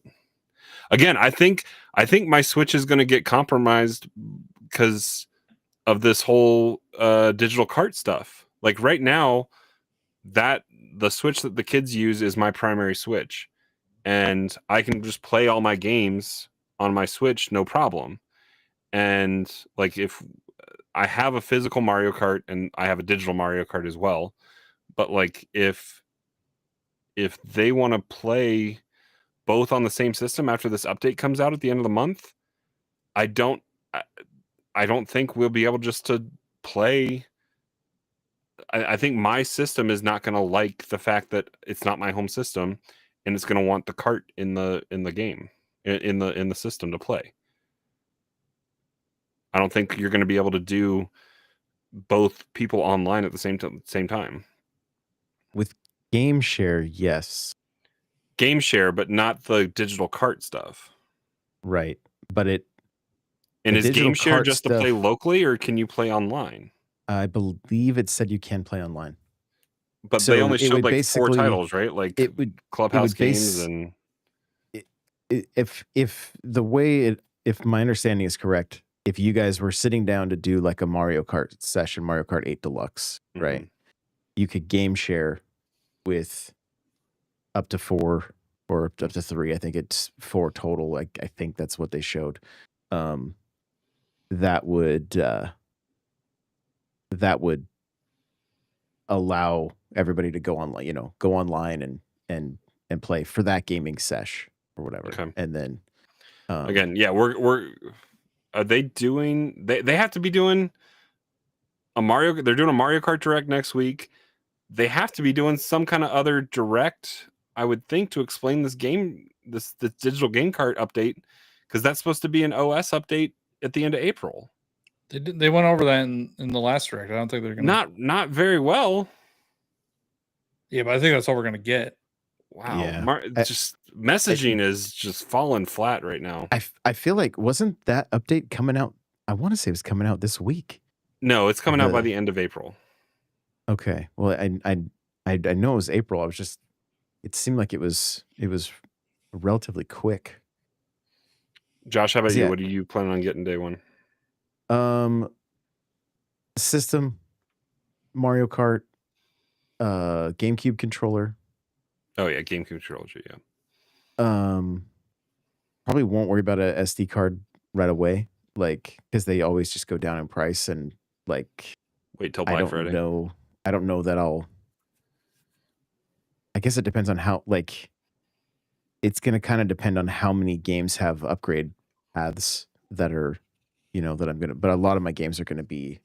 again, I think my Switch is going to get compromised because of this whole digital cart stuff. Like right now, that the Switch that the kids use is my primary Switch, and I can just play all my games on my Switch, no problem. And like if I have a physical Mario Kart and I have a digital Mario Kart as well, but like if they want to play both on the same system after this update comes out at the end of the month, I don't think we'll be able just to play. I think my system is not going to like the fact that it's not my home system, and it's going to want the cart in the game in the system to play. I don't think you're going to be able to do both people online at the same time. With game share, yes. Game share, but not the digital cart stuff. Right. But And is digital game share cart just to play locally, or can you play online? I believe it said you can play online. But So they only it showed would like 4 basically- titles, right? Like It would Clubhouse games base- and if the way if my understanding is correct, if you guys were sitting down to do like a Mario Kart session, Mario Kart 8 Deluxe, right? You could game share with up to 4 or up to 3. I think it's 4 total. Like I think that's what they showed. That would allow everybody to go online, and play for that gaming sesh or whatever. Okay. And then again, yeah, we're are they doing they have to be doing they're doing a Mario Kart Direct next week. They have to be doing some kind of other direct, I would think, to explain this game, this digital game cart update, because that's supposed to be an OS update at the end of April. They went over that in the last direct. I don't think they're gonna Not very well. Yeah, but I think that's all we're gonna get. Wow. Yeah. Just messaging is just falling flat right now. I feel like wasn't that update coming out? I want to say it was coming out this week. No, it's coming out by the end of April. Okay. Well, I know it was April. It seemed like it was relatively quick. Josh, how about you? Yeah. What are you planning on getting day one? System, Mario Kart, GameCube controller. Oh yeah, GameCube controller, yeah. Probably won't worry about a SD card right away, like because they always just go down in price, and like wait till Black Friday. I don't know that I guess it depends on how, like, it's going to kind of depend on how many games have upgrade paths that are, that I'm going to, but a lot of my games are going to be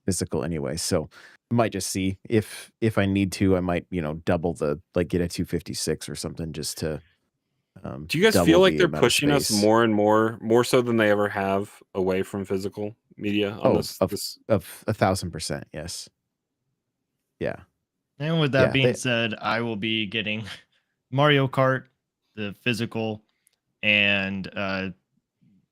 physical anyway. So I might just see if I need to, I might, double get a 256 or something just to, do you guys feel like they're pushing us more and more so than they ever have away from physical media on this? Of 1,000%. Yes. Yeah. And with that being said, I will be getting Mario Kart, the physical, and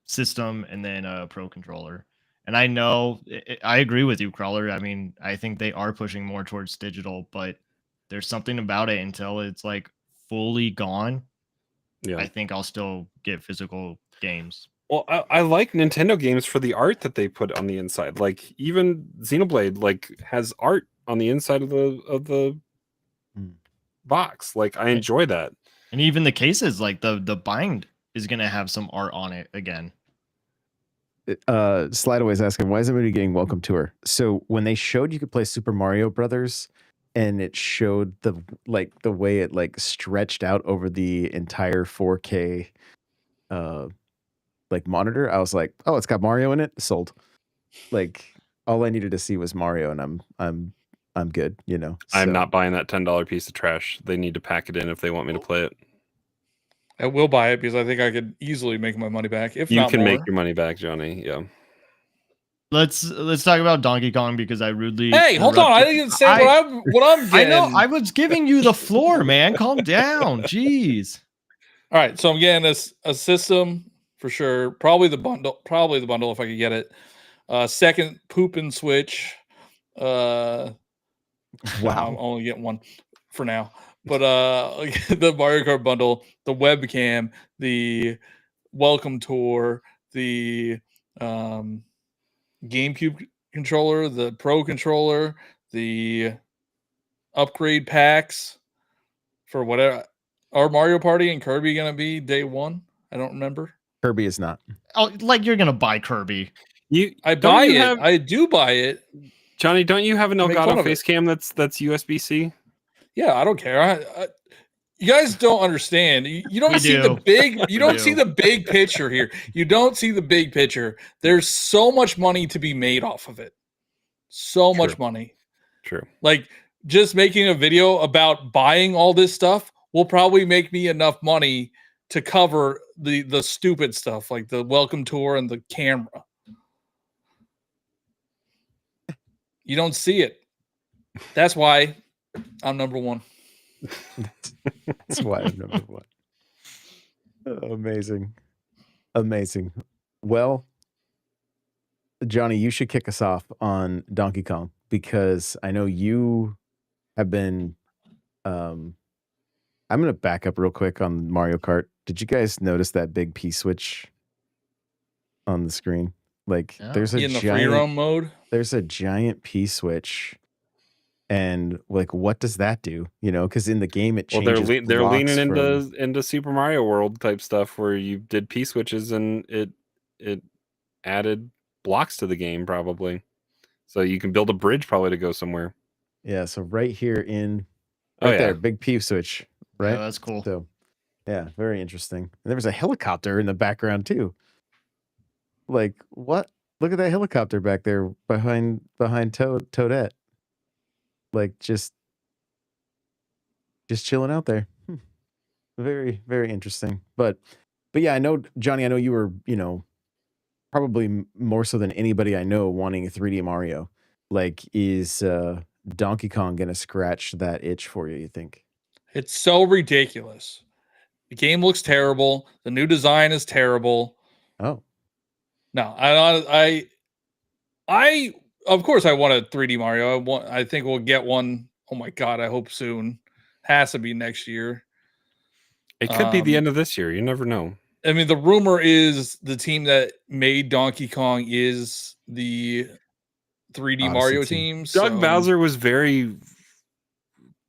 system, and then a pro controller. And I know I agree with you, Crawler. I mean, I think they are pushing more towards digital, but there's something about it until it's like fully gone. Yeah, I think I'll still get physical games. Well, I like Nintendo games for the art that they put on the inside. Like even Xenoblade has art on the inside of the box. Like I enjoy that. And even the cases, like the bind is gonna have some art on it again. Slideaway's asking, why is everybody getting welcome tour? So when they showed you could play Super Mario Brothers, and it showed the way it stretched out over the entire 4K monitor, I was like, oh, it's got Mario in it. Sold. Like all I needed to see was Mario, and I'm good. So. I'm not buying that $10 piece of trash. They need to pack it in if they want me to play it. I will buy it because I think I could easily make my money back. If you not can more. make your money back, Johnny. Yeah. Let's talk about Donkey Kong because I rudely. Hey, hold on! I didn't say what I'm getting. I know. I was giving you the floor, man. Calm down. Jeez. All right, so I'm getting a system for sure. Probably the bundle if I could get it. Second poop and Switch. Wow. I'm only getting one for now. But the Mario Kart bundle, the webcam, the welcome tour, the GameCube controller, the Pro controller, the upgrade packs for whatever. Are Mario Party and Kirby going to be day one? I don't remember. Kirby is not. Oh, like you're gonna buy Kirby. I buy it. I do buy it. Johnny, don't you have an Make fun Elgato of it. face cam that's USB-C? Yeah, I don't care. You guys don't understand. You don't We see the do. big. You We don't do. see the big picture here. You don't see the big picture. There's so much money to be made off of it. So much money. True. Like just making a video about buying all this stuff will probably make me enough money to cover the stupid stuff like the welcome tour and the camera. You don't see it. That's why I'm number one. That's why I'm number one. Oh, amazing. Amazing. Well, Johnny, you should kick us off on Donkey Kong because I know you have been I'm going to back up real quick on Mario Kart. Did you guys notice that big P switch on the screen? Like there's a in the free giant roam mode. There's a giant P switch. And like, what does that do? You know, because in the game it changes. Well, they're leaning from... into Super Mario World type stuff where you did P switches and it added blocks to the game probably, so you can build a bridge probably to go somewhere. Yeah. So right here in there, big P switch. Right. Yeah, that's cool. So yeah, very interesting. And there was a helicopter in the background too. Like what? Look at that helicopter back there behind Toadette. Like just chilling out there. Very, very interesting. But yeah, I know, Johnny, I know you were, probably more so than anybody I know wanting a 3D Mario. Like, is Donkey Kong going to scratch that itch for you, you think? It's so ridiculous. The game looks terrible. The new design is terrible. Oh. No, I of course I want a 3D Mario. I think we'll get one. Oh my god, I hope soon. Has to be next year. It could be the end of this year. You never know. I mean, the rumor is the team that made Donkey Kong is the 3D Mario team. Doug Bowser was very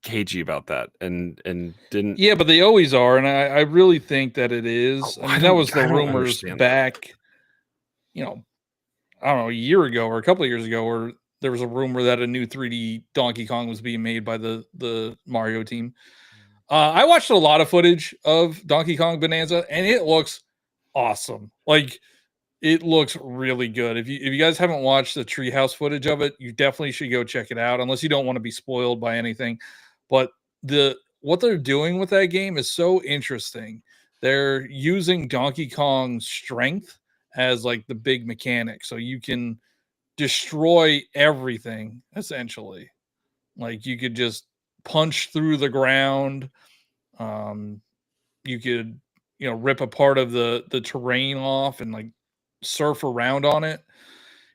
cagey about that and didn't. Yeah, but they always are, and I really think that it is. I mean, that was the rumors back, I don't know, a year ago or a couple of years ago, where there was a rumor that a new 3D Donkey Kong was being made by the Mario team. I watched a lot of footage of Donkey Kong Bonanza, and it looks awesome. Like, it looks really good. If you guys haven't watched the treehouse footage of it, you definitely should go check it out, unless you don't want to be spoiled by anything. But what they're doing with that game is so interesting. They're using Donkey Kong's strength as like the big mechanic, so you can destroy everything essentially. Like you could just punch through the ground. You could rip a part of the terrain off and like surf around on it.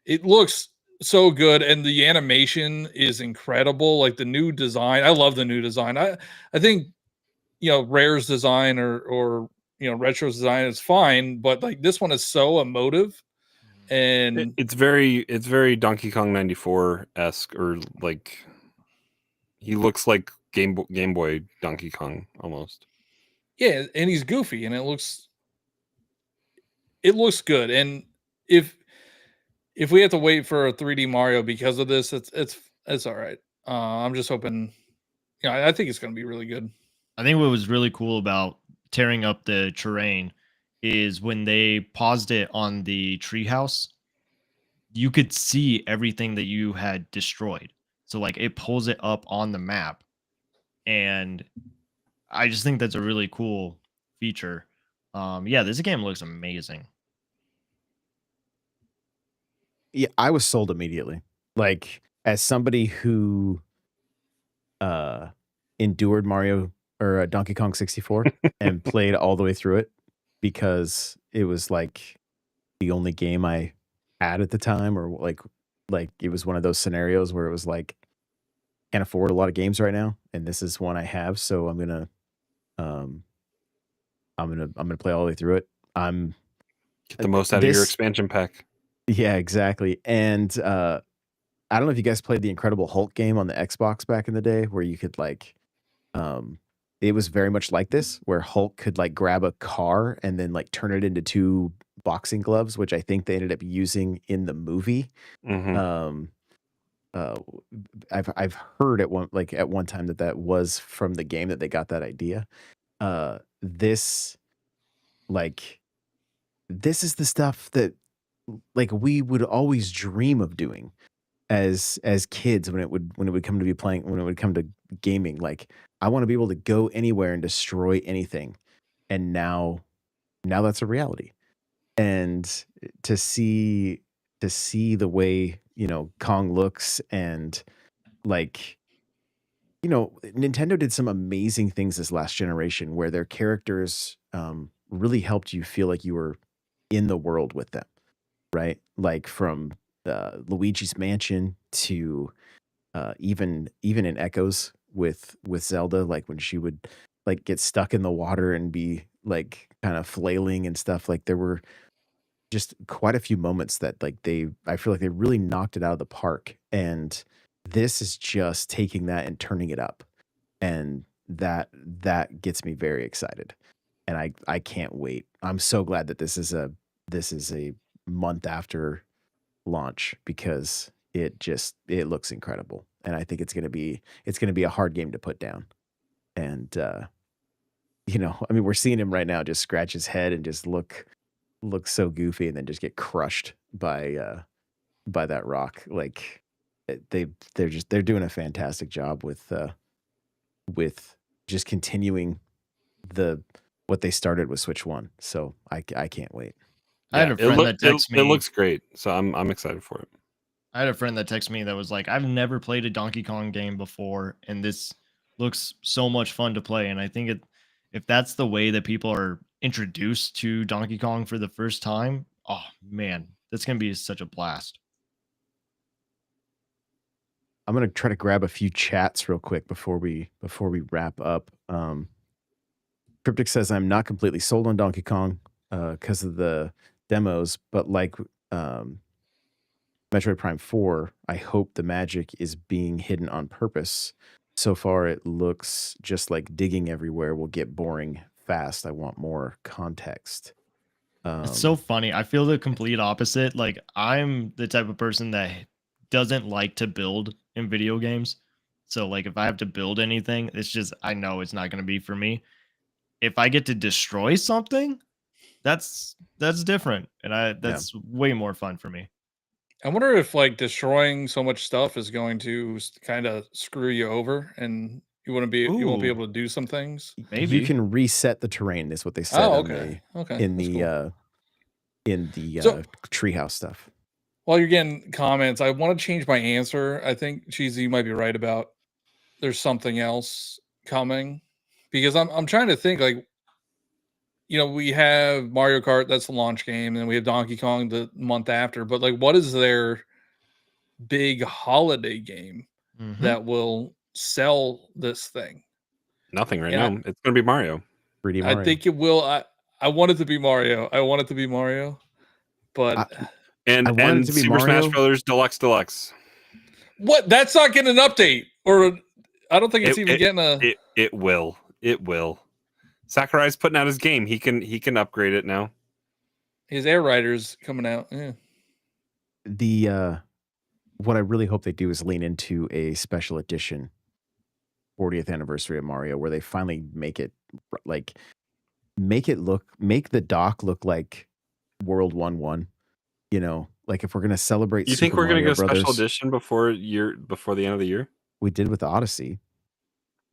It looks so good, and the animation is incredible. Like the new design, I love the new design. I think Rare's design or Retro's design is fine, but like this one is so emotive, and it's very Donkey Kong 94-esque, or like he looks like Game Boy Donkey Kong almost. Yeah, and he's goofy, and it looks good. And if we have to wait for a 3D Mario because of this, it's all right. I'm just hoping. I think it's going to be really good. I think what was really cool about tearing up the terrain is when they paused it on the treehouse, you could see everything that you had destroyed. So like it pulls it up on the map, and I just think that's a really cool feature. Yeah, this game looks amazing. Yeah, I was sold immediately. Like, as somebody who endured Mario or Donkey Kong 64 and played all the way through it because it was like the only game I had at the time, or like it was one of those scenarios where it was like, can't afford a lot of games right now, and this is one I have, so I'm gonna play all the way through it. I'm Get the most out of your this. expansion pack. Yeah, exactly. And I don't know if you guys played the Incredible Hulk game on the Xbox back in the day, where you could like, it was very much like this, where Hulk could like grab a car and then like turn it into 2 boxing gloves, which I think they ended up using in the movie. Mhm. Uh, I've heard at one time that was from the game that they got that idea. This like this is the stuff that like we would always dream of doing as kids when it would come to be playing, when it would come to gaming. Like, I want to be able to go anywhere and destroy anything, and now that's a reality. And to see the way, you know, Kong looks, and like, you know, Nintendo did some amazing things this last generation where their characters really helped you feel like you were in the world with them, right? Like from Luigi's Mansion to even in Echoes with Zelda, like when she would like get stuck in the water and be like kind of flailing and stuff. Like there were just quite a few moments that like I feel like they really knocked it out of the park. And this is just taking that and turning it up, and that gets me very excited. And I can't wait. I'm so glad that this is a month after launch, because it looks incredible, and I think it's going to be a hard game to put down. And you know, I mean, we're seeing him right now just scratch his head and just look so goofy, and then just get crushed by that rock. Like they're doing a fantastic job with just continuing what they started with Switch 1. So I can't wait. I had a friend that texted me. It looks great, so I'm excited for it. I had a friend that texted me that was like, I've never played a Donkey Kong game before, and this looks so much fun to play. And I think if that's the way that people are introduced to Donkey Kong for the first time, oh man, that's gonna be such a blast. I'm gonna try to grab a few chats real quick before we wrap up. Cryptic says, I'm not completely sold on Donkey Kong because of the demos, but like Metroid Prime 4, I hope the magic is being hidden on purpose. So far, it looks just like digging everywhere will get boring fast. I want more context. It's so funny. I feel the complete opposite. Like, I'm the type of person that doesn't like to build in video games. So like if I have to build anything, it's just, I know it's not going to be for me. If I get to destroy something, that's different, and that's way more fun for me. I wonder if like destroying so much stuff is going to kind of screw you over, and you won't be able to do some things. Maybe you can reset the terrain, is what they said. Oh, okay. In the So- treehouse stuff. While you're getting comments, I want to change my answer. I think Cheesy, you might be right about there's something else coming, because I'm trying to think, like, you know, we have Mario Kart, that's the launch game, and we have Donkey Kong the month after, but like what is their big holiday game that will sell this thing? Nothing right now. It's going to be Mario. 3D Mario. I think it will. I want it to be Mario. But and Super Smash Brothers Deluxe. What? That's not getting an update, or I don't think it's even getting a. It will. It will. Sakurai's putting out his game. He can upgrade it now. His Air Rider's coming out. Yeah. What I really hope they do is lean into a special edition 40th anniversary of Mario, where they finally make the dock look like World 1-1. You know, like if we're gonna celebrate, you think we're gonna get a special edition before the end of the year? We did with the Odyssey.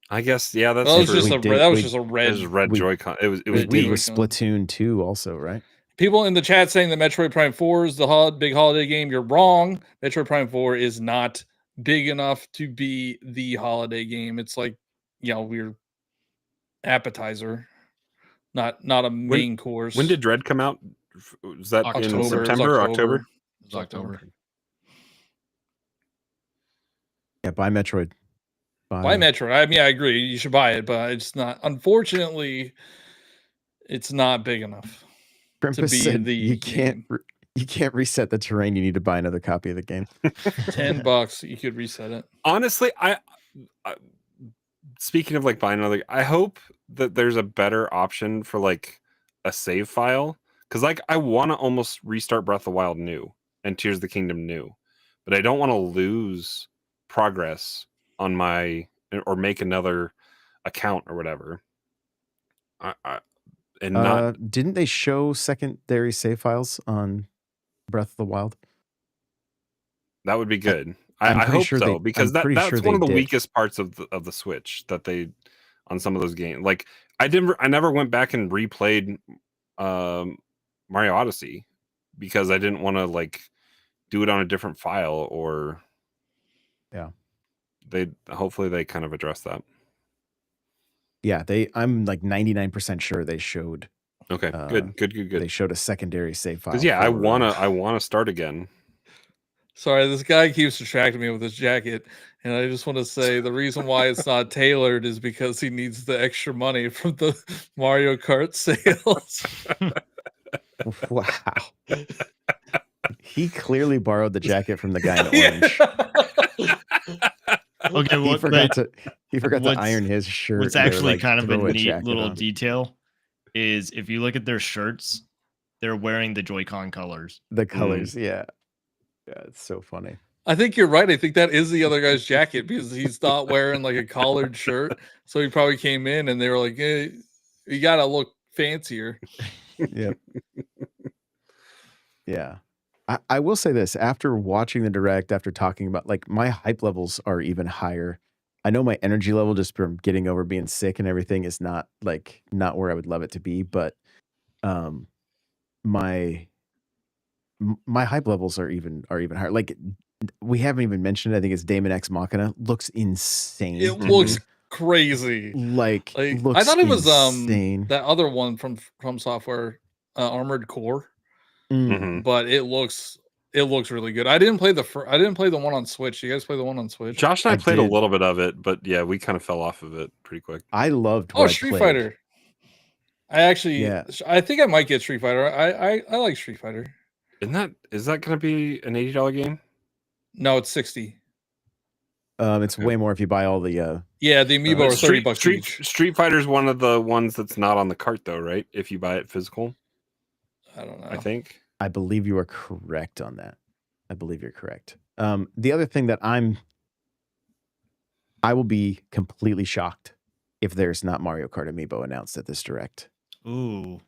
I guess, yeah. That's that was just a red. It was red Joy-Con. It was we did with Splatoon 2 also, right? People in the chat saying that Metroid Prime 4 is the big holiday game. You're wrong. Metroid Prime 4 is not big enough to be the holiday game. It's like, you know, we're appetizer, not a main course. When did Dread come out? Was that October. in September or October? It was October. Yeah, buy Metroid. Buy Metroid. I mean, I agree. You should buy it, but it's not. Unfortunately, it's not big enough. Crimpus be said the you can't you can't reset the terrain. You need to buy another copy of the game. $10, you could reset it. Honestly, I speaking of like buying another, I hope that there's a better option for like a save file, because like I want to almost restart Breath of the Wild new and Tears of the Kingdom new, but I don't want to lose progress on my or make another account or whatever. And not Didn't they show secondary save files on Breath of the Wild? that would be good. I'm I pretty hope sure so, they- because I'm pretty that's sure one of they the did. weakest parts of the Switch that they on some of those games. Like I never went back and replayed Mario Odyssey because I didn't want to like do it on a different file, or Yeah. Hopefully they kind of address that. Yeah, I'm like 99% sure they showed. Okay, good. They showed a secondary save file. Because yeah, I for, wanna start again. Sorry, this guy keeps distracting me with his jacket, and I just want to say the reason why it's not tailored is because he needs the extra money from the Mario Kart sales. Wow. He clearly borrowed the jacket from the guy in orange. Okay, He what forgot to what's- iron his shirt. what's and they were actually like, kind of a "Throw neat jacket little on." detail is if you look at their shirts, they're wearing the Joy-Con colors. The colors, yeah. Yeah, it's so funny. I think you're right. I think that is the other guy's jacket because he's not wearing like a collared shirt. So he probably came in and they were like, hey, you got to look fancier. Yep. Yeah. I will say this, after watching the direct, after talking about, like, my hype levels are even higher. I know my energy level just from getting over being sick and everything is not where I would love it to be, but my hype levels are even higher. Like, we haven't even mentioned it. I think it's Daemon X Machina. Looks insane. It to looks me. crazy. like I thought it was insane. that other one from Software, Armored Core, Mhm. but it looks really good. I didn't play the one on Switch. You guys play the one on Switch? Josh and I played did. a little bit of it, but yeah, we kind of fell off of it pretty quick. I loved what I Street played. Fighter. I actually, Yeah. I think I might get Street Fighter. I like Street Fighter. Is that going to be an $80 game? No, it's 60. It's way more if you buy all the Yeah, the amiibo are $30 Street each. Street Fighter's one of the ones that's not on the cart though, right? If you buy it physical, I don't know. I think. I believe you are correct on that. I believe you're correct. The other thing that I will be completely shocked if there's not Mario Kart Amiibo announced at this direct. Ooh.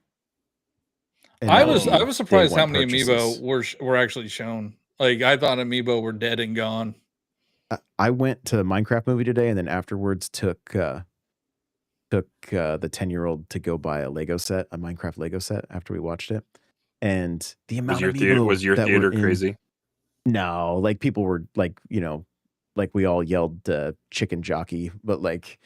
And I that would was be surprised day how one many purchases. amiibo were actually shown. Like I thought amiibo were dead and gone. I went to the Minecraft movie today, and then afterwards took the 10-year-old to go buy a Minecraft Lego set after we watched it. And the amount of amiibo Was your that were theater in- crazy? No, like people were like, like we all yelled chicken jockey, but like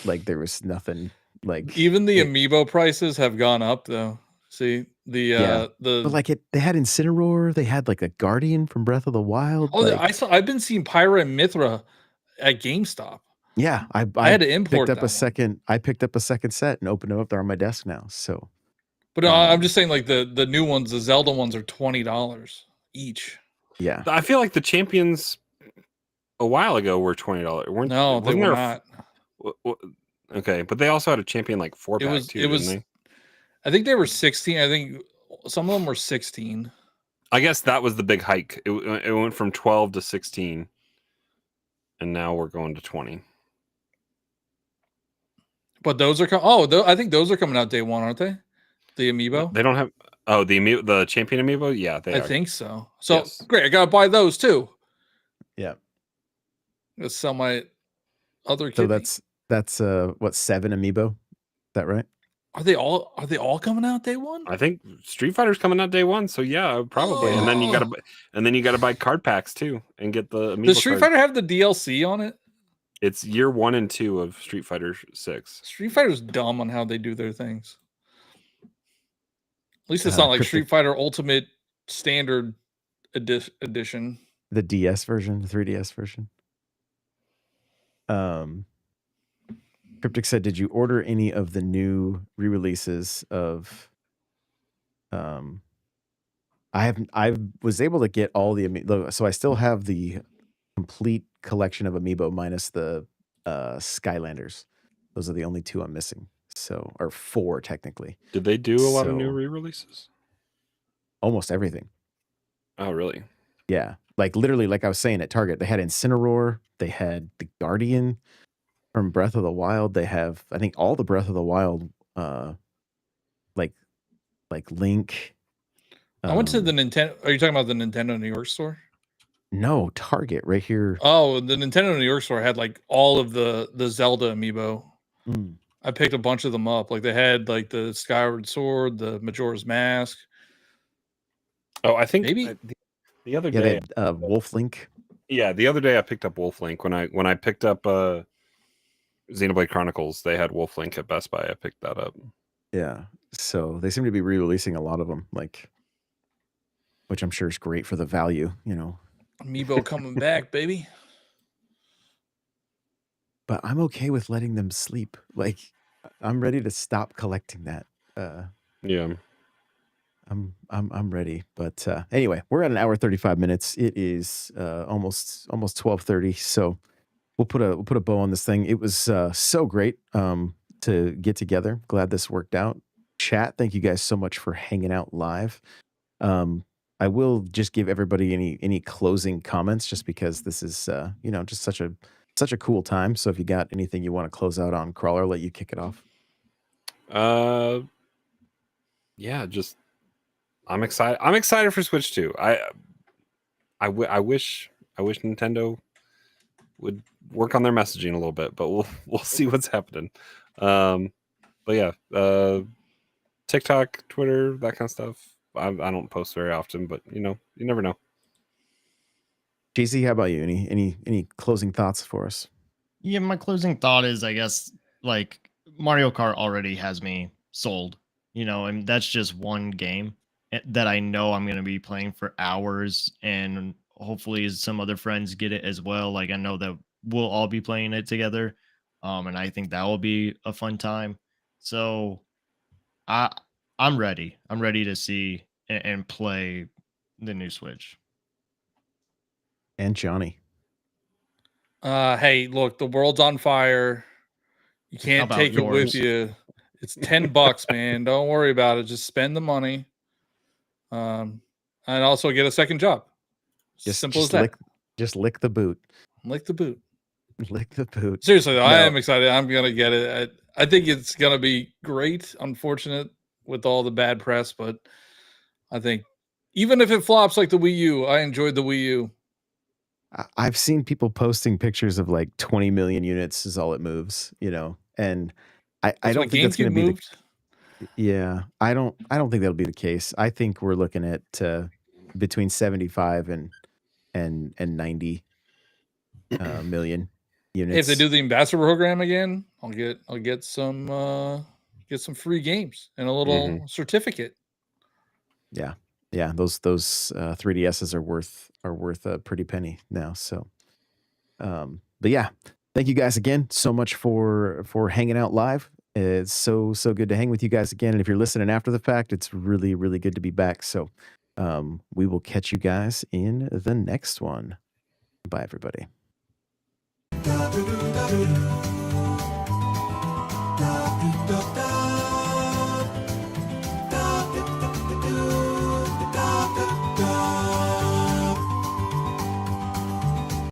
there was nothing like Even the amiibo prices have gone up though. See but like they had Incineroar, they had like a Guardian from Breath of the Wild. I've been seeing Pyra and Mithra at GameStop. Yeah, I had to import picked up that one. second. I picked up a second set and opened them up. They're on my desk now. So, But I'm just saying, like the new ones, the Zelda ones are $20 each. yeah, I feel like the champions a while ago were $20. Weren't? No, they wasn't were there not. Okay, but they also had a champion like 4-pack too, didn't they? I think they were 16. I think some of them were 16. I guess that was the big hike. It went from 12 to 16, and now we're going to 20. But those are I think those are coming out day one, aren't they? The amiibo. They don't have the champion amiibo. Yeah, they I are. think so. So Yes. great, I gotta buy those too. yeah. Let's sell my other. So Kitty. that's what, 7 amiibo? Is that right? Are they all coming out day one? I think Street Fighter's coming out day one, so yeah, probably. And then you gotta buy card packs too and get the amiibo. Does Street Fighter have the DLC on it? It's year 1 and 2 of Street Fighter 6. Street Fighter's dumb on how they do their things. At least it's not like Cryptic- Street Fighter Ultimate Standard Edition. The DS version, the 3DS version. Cryptic said, "Did you order any of the new re-releases of I was able to get all the so I still have the complete collection of amiibo minus the Skylanders. Those are the only 2 I'm missing. So, or 4 technically. Did they do a lot of new So- re-releases? Almost everything. Oh, really? Yeah. Like literally, like I was saying at Target, they had Incineroar, they had the Guardian from Breath of the Wild. They have, I think, all the Breath of the Wild, like Link. I went to the Nintendo. Are you talking about the Nintendo New York store? No, Target right here. Oh, the Nintendo New York store had like all of the Zelda amiibo. Mm. I picked a bunch of them up. Like they had like the Skyward Sword, the Majora's Mask. Oh, I think Maybe? the other Yeah, day. they had Wolf Link. Yeah, the other day I picked up Wolf Link when I picked up Xenoblade Chronicles. They had Wolf Link at Best Buy. I picked that up. Yeah. So they seem to be re-releasing a lot of them, like, which I'm sure is great for the value, you know. Amiibo coming back, baby. But I'm okay with letting them sleep. Like, I'm ready to stop collecting that. Yeah. I'm ready. But anyway, we're at 1 hour 35 minutes. It is almost 12:30. So we'll put a bow on this thing. It was so great to get together. Glad this worked out. Chat, thank you guys so much for hanging out live. I will just give everybody any closing comments, just because this is just such a cool time. So if you got anything you want to close out on, Crawler, I'll let you kick it off. Yeah, just I'm excited. I'm excited for Switch 2. I wish Nintendo would work on their messaging a little bit, but we'll see what's happening. But yeah, TikTok, Twitter, that kind of stuff. I don't post very often, but you never know. JC, how about you? Any closing thoughts for us? Yeah, my closing thought is, I guess, like, Mario Kart already has me sold, and that's just one game that I know I'm going to be playing for hours, and hopefully some other friends get it as well. Like, I know that we'll all be playing it together, and I think that will be a fun time. So I'm ready. I'm ready to see and play the new Switch. And Johnny. Hey, look, the world's on fire. You can't about take it with yours? you. It's $10, man. Don't worry about it. Just spend the money. And also get a second job. Simple as that. Just lick the boot. Lick the boot. Lick the boot. Seriously, though, I No. am excited. I'm gonna get it. I think it's gonna be great. Unfortunate with all the bad press, but I think even if it flops like the Wii U, I enjoyed the Wii U. I've seen people posting pictures of like 20 million units is all it moves, and I don't think that's going to be yeah, I don't think that'll be the case. I think we're looking at between 75 and 90 million units. If they do the ambassador program again, I'll get some free games and a little certificate. Yeah. Those 3DSs are worth a pretty penny now. So, but yeah, thank you guys again so much for hanging out live. It's so good to hang with you guys again. And if you're listening after the fact, it's really, really good to be back. So, we will catch you guys in the next one. Bye, everybody.